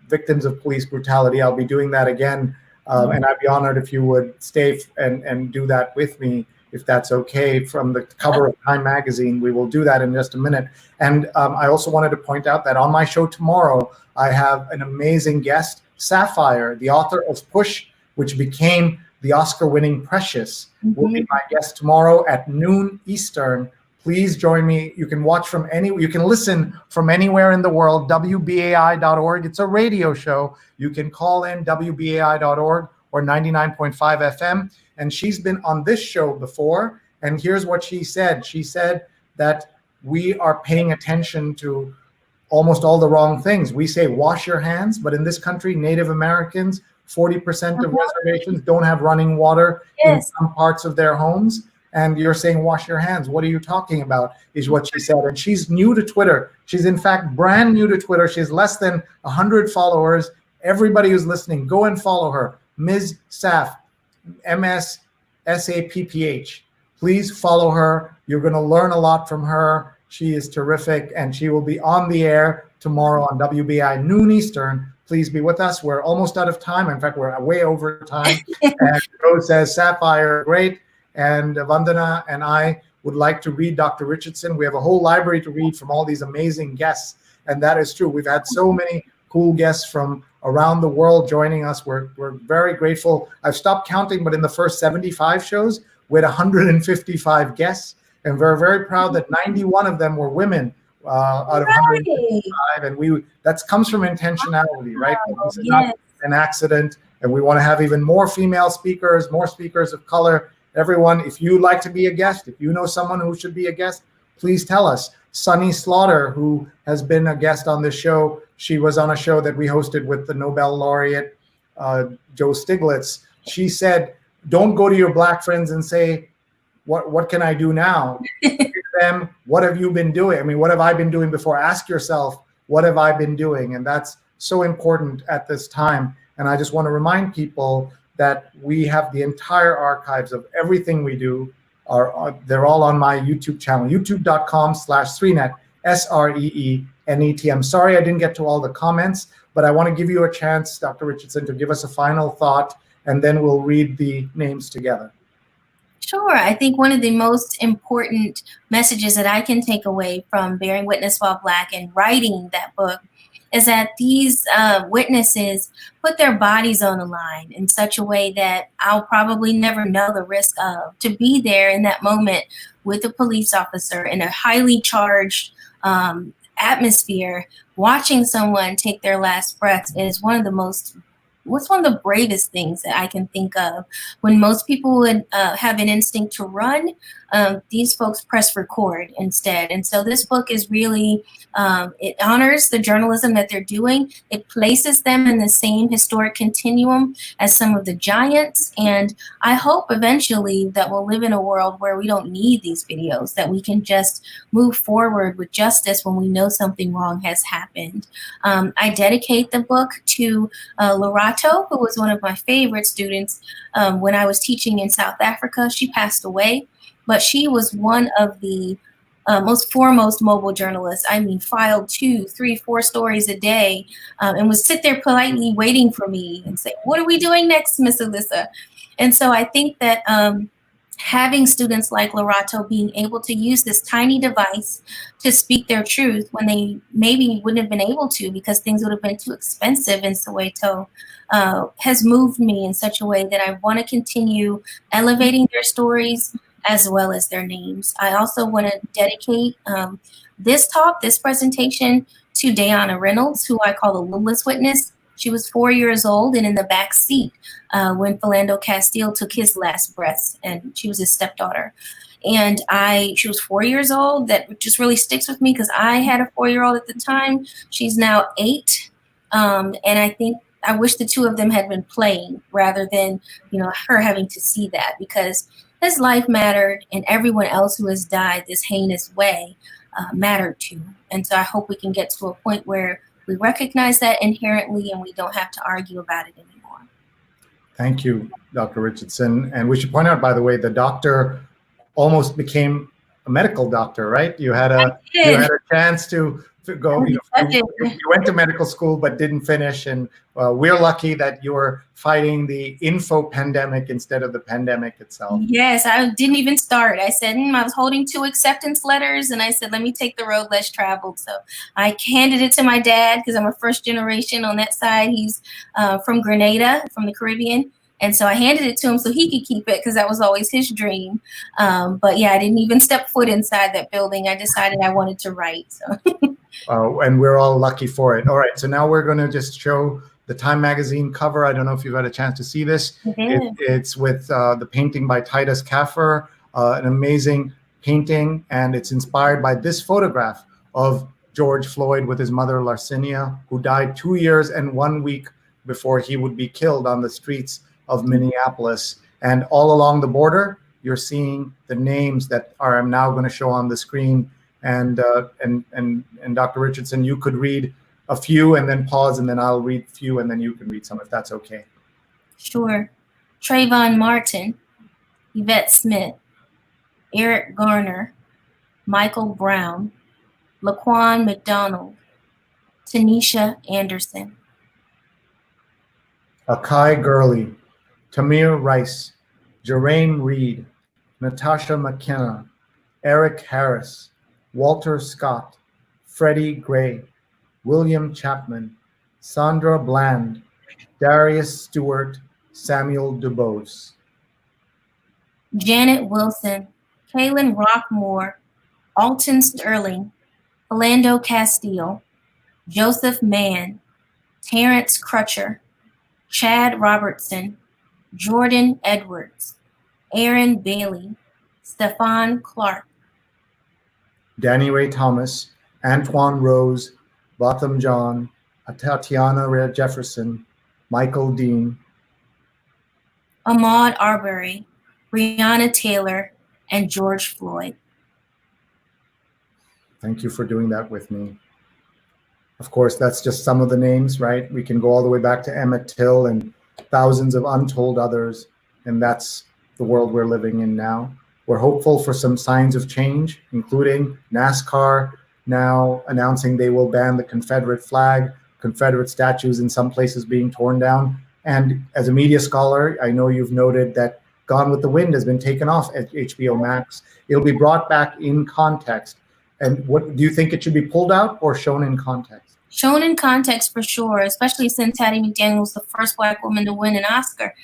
A: victims of police brutality. I'll be doing that again. And I'd be honored if you would stay and do that with me, if that's okay, from the cover of Time magazine. We will do that in just a minute. And I also wanted to point out that on my show tomorrow, I have an amazing guest, Sapphire, the author of Push, which became the Oscar-winning Precious, will be my guest tomorrow at noon Eastern. Please join me. You can you can listen from anywhere in the world, WBAI.org. It's a radio show. You can call in WBAI.org or 99.5 FM. And she's been on this show before. And here's what she said. She said that we are paying attention to almost all the wrong things. We say wash your hands, but in this country, Native Americans, 40% of reservations don't have running water in some parts of their homes. And you're saying wash your hands. What are you talking about, is what she said. And she's new to Twitter. She's in fact brand new to Twitter. She has less than 100 followers. Everybody who's listening, go and follow her. Ms. Saff, MSSAPPH. Please follow her. You're going to learn a lot from her. She is terrific, and she will be on the air tomorrow on WBI noon Eastern. Please be with us. We're almost out of time. In fact, we're way over time. And Rose says, Sapphire, great. And Vandana and I would like to read Dr. Richardson. We have a whole library to read from all these amazing guests. And that is true. We've had so many cool guests from around the world joining us. We're very grateful. I've stopped counting, but in the first 75 shows, we had 155 guests. And we're very proud that 91 of them were women out of 155. And that comes from intentionality, right? It's not an accident. And we want to have even more female speakers, more speakers of color. Everyone, if you'd like to be a guest, if you know someone who should be a guest, please tell us. Sunny Slaughter, who has been a guest on this show, she was on a show that we hosted with the Nobel laureate, Joe Stiglitz. She said, don't go to your Black friends and say, what can I do now? Ask them, what have you been doing? I mean, what have I been doing before? Ask yourself, what have I been doing? And that's so important at this time. And I just want to remind people that we have the entire archives of everything we do. They're all on my YouTube channel, youtube.com/Sreenet, SREENET. I'm sorry I didn't get to all the comments, but I want to give you a chance, Dr. Richardson, to give us a final thought, and then we'll read the names together.
B: Sure. I think one of the most important messages that I can take away from Bearing Witness While Black and writing that book is that these witnesses put their bodies on the line in such a way that I'll probably never know the risk of. To be there in that moment with a police officer in a highly charged atmosphere, watching someone take their last breath is one of the bravest things that I can think of. When most people would have an instinct to run, these folks press record instead. And so this book is really, it honors the journalism that they're doing. It places them in the same historic continuum as some of the giants. And I hope eventually that we'll live in a world where we don't need these videos, that we can just move forward with justice when we know something wrong has happened. I dedicate the book to Lorato, who was one of my favorite students when I was teaching in South Africa. She passed away, but she was one of the most foremost mobile journalists. I mean, filed 2, 3, 4 stories a day and would sit there politely waiting for me and say, what are we doing next, Miss Alisa? And so I think that having students like Lorato being able to use this tiny device to speak their truth when they maybe wouldn't have been able to because things would have been too expensive in Soweto has moved me in such a way that I want to continue elevating their stories as well as their names. I also want to dedicate this presentation, to Diana Reynolds, who I call the Lulus Witness. She was 4 years old and in the back seat when Falando Castile took his last breaths, and she was his stepdaughter. And she was 4 years old. That just really sticks with me because I had a 4-year-old at the time. She's now 8. And I think I wish the two of them had been playing rather than, her having to see that, because his life mattered and everyone else who has died this heinous way mattered too. And so I hope we can get to a point where we recognize that inherently and we don't have to argue about it anymore.
A: Thank you, Dr. Richardson. And we should point out, by the way, the doctor almost became a medical doctor, right? You had a chance to go, you went to medical school but didn't finish, and we're lucky that you're fighting the info pandemic instead of the pandemic itself.
B: Yes, I didn't even start. I said, I was holding 2 acceptance letters, and I said, let me take the road less traveled. So I handed it to my dad because I'm a first generation on that side. He's from Grenada, from the Caribbean. And so I handed it to him so he could keep it because that was always his dream. But yeah, I didn't even step foot inside that building. I decided I wanted to write. So.
A: And we're all lucky for it. All right, so now we're going to just show the Time magazine cover. I don't know if you've had a chance to see this. It's with the painting by Titus Kaffer, an amazing painting, and it's inspired by this photograph of George Floyd with his mother, Larcinia, who died 2 years and 1 week before he would be killed on the streets of Minneapolis. And all along the border, you're seeing the names that I'm now going to show on the screen. And Dr. Richardson, you could read a few and then pause, and then I'll read a few, and then you can read some, if that's okay.
B: Sure. Trayvon Martin, Yvette Smith, Eric Garner, Michael Brown, Laquan McDonald, Tanisha Anderson.
A: Akai Gurley, Tamir Rice, Jeraine Reed, Natasha McKenna, Eric Harris, Walter Scott, Freddie Gray, William Chapman, Sandra Bland, Darius Stewart, Samuel DuBose.
B: Janet Wilson, Kaylin Rockmore, Alton Sterling, Falando Castile, Joseph Mann, Terrence Crutcher, Chad Robertson, Jordan Edwards, Aaron Bailey, Stefan Clark.
A: Danny Ray Thomas, Antoine Rose, Botham John, Tatiana Jefferson, Michael Dean,
B: Ahmaud Arbery, Breonna Taylor, and George Floyd.
A: Thank you for doing that with me. Of course, that's just some of the names, right? We can go all the way back to Emmett Till and thousands of untold others, and that's the world we're living in now. We're hopeful for some signs of change, including NASCAR now announcing they will ban the Confederate flag, Confederate statues in some places being torn down. And as a media scholar, I know you've noted that Gone with the Wind has been taken off at HBO Max. It'll be brought back in context. And what do you think, it should be pulled out or shown in context?
B: Shown in context for sure, especially since Hattie McDaniel was the first Black woman to win an Oscar.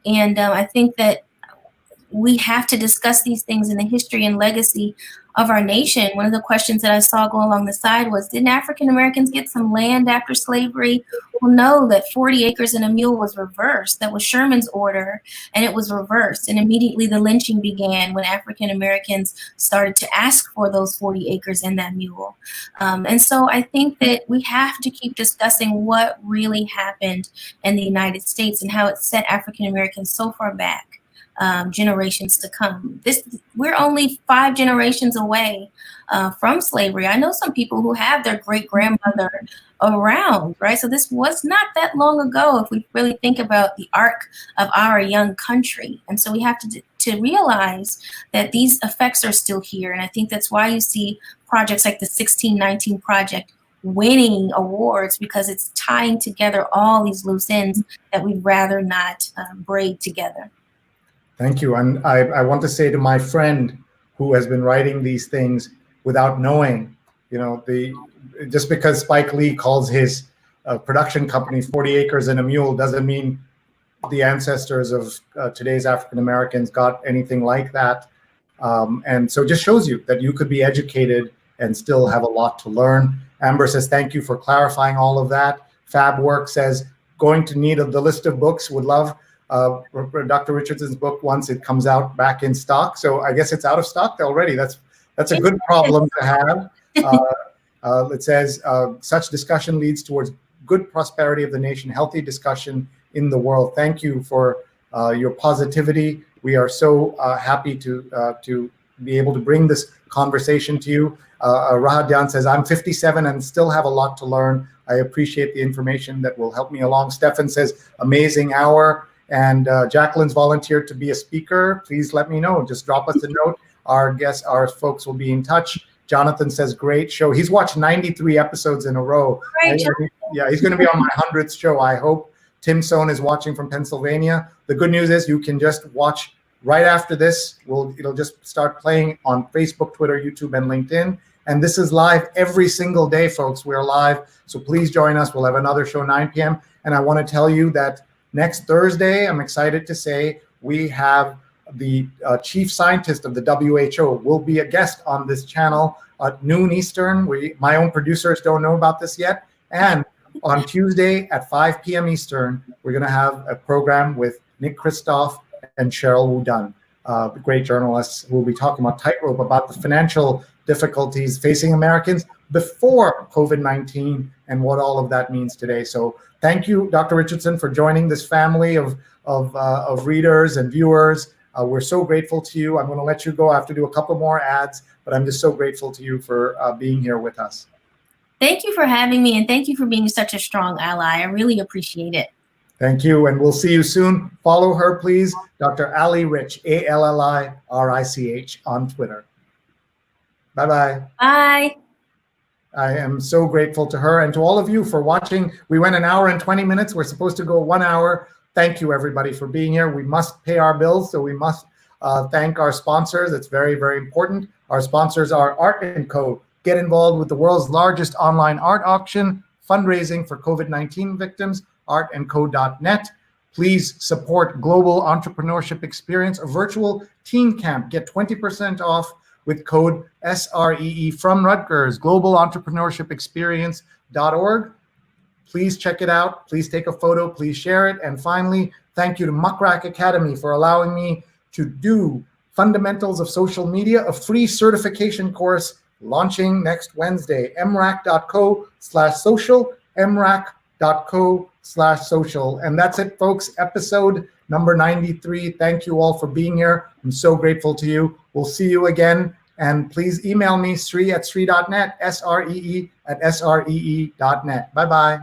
B: And I think that we have to discuss these things in the history and legacy of our nation. One of the questions that I saw go along the side was, didn't African Americans get some land after slavery? Well, no, that 40 acres and a mule was reversed. That was Sherman's order, and it was reversed. And immediately the lynching began when African Americans started to ask for those 40 acres and that mule. And so I think that we have to keep discussing what really happened in the United States and how it set African Americans so far back. Generations to come. We're only 5 generations away from slavery. I know some people who have their great grandmother around, right? So this was not that long ago if we really think about the arc of our young country. And so we have to realize that these effects are still here. And I think that's why you see projects like the 1619 Project winning awards, because it's tying together all these loose ends that we'd rather not braid together.
A: Thank you. And I want to say to my friend who has been writing these things without knowing, just because Spike Lee calls his production company 40 Acres and a Mule doesn't mean the ancestors of today's African Americans got anything like that. And so it just shows you that you could be educated and still have a lot to learn. Amber says, thank you for clarifying all of that. Fab Work says, going to need the list of books, would love Dr. Richardson's book once it comes out back in stock. So I guess it's out of stock already. That's a good problem to have. It says, such discussion leads towards good prosperity of the nation, healthy discussion in the world. Thank you for your positivity. We are so happy to be able to bring this conversation to you. Rahadyan says, I'm 57 and still have a lot to learn. I appreciate the information that will help me along. Stefan says, amazing hour. And Jacqueline's volunteered to be a speaker. Please let me know. Just drop us a note. Our folks will be in touch. Jonathan says, great show. He's watched 93 episodes in a row.
B: Right,
A: yeah, he's going to be on my 100th show, I hope. Tim Sohn is watching from Pennsylvania. The good news is you can just watch right after this. It'll just start playing on Facebook, Twitter, YouTube, and LinkedIn. And this is live every single day, folks. We're live. So please join us. We'll have another show 9 p.m. And I want to tell you that next Thursday, I'm excited to say, we have the chief scientist of the WHO will be a guest on this channel at noon Eastern. My own producers don't know about this yet. And on Tuesday at 5 p.m. Eastern, we're going to have a program with Nick Kristof and Cheryl Wu Dunn, the great journalists who will be talking about Tightrope, about the financial difficulties facing Americans before COVID-19 and what all of that means today. So thank you, Dr. Richardson, for joining this family of readers and viewers. We're so grateful to you. I'm going to let you go. I have to do a couple more ads, but I'm just so grateful to you for being here with us.
B: Thank you for having me, and thank you for being such a strong ally. I really appreciate it.
A: Thank you, and we'll see you soon. Follow her, please, Dr. Ali Rich, ALLIRICH on Twitter. Bye-bye.
B: Bye.
A: I am so grateful to her and to all of you for watching. We went an hour and 20 minutes. We're supposed to go 1 hour. Thank you, everybody, for being here. We must pay our bills, so we must thank our sponsors. It's very, very important. Our sponsors are Art & Co. Get involved with the world's largest online art auction, fundraising for COVID-19 victims, artandco.net. Please support Global Entrepreneurship Experience, a virtual teen camp. Get 20% off with code SREE from Rutgers, globalentrepreneurshipexperience.org. Please check it out. Please take a photo. Please share it. And finally, thank you to Muckrack Academy for allowing me to do Fundamentals of Social Media, a free certification course launching next Wednesday. mrac.co/social, mrac.co/social. And that's it, folks. Episode number 93. Thank you all for being here. I'm so grateful to you. We'll see you again. And please email me, Sree@sree.net, SREE@sree.net. Bye-bye.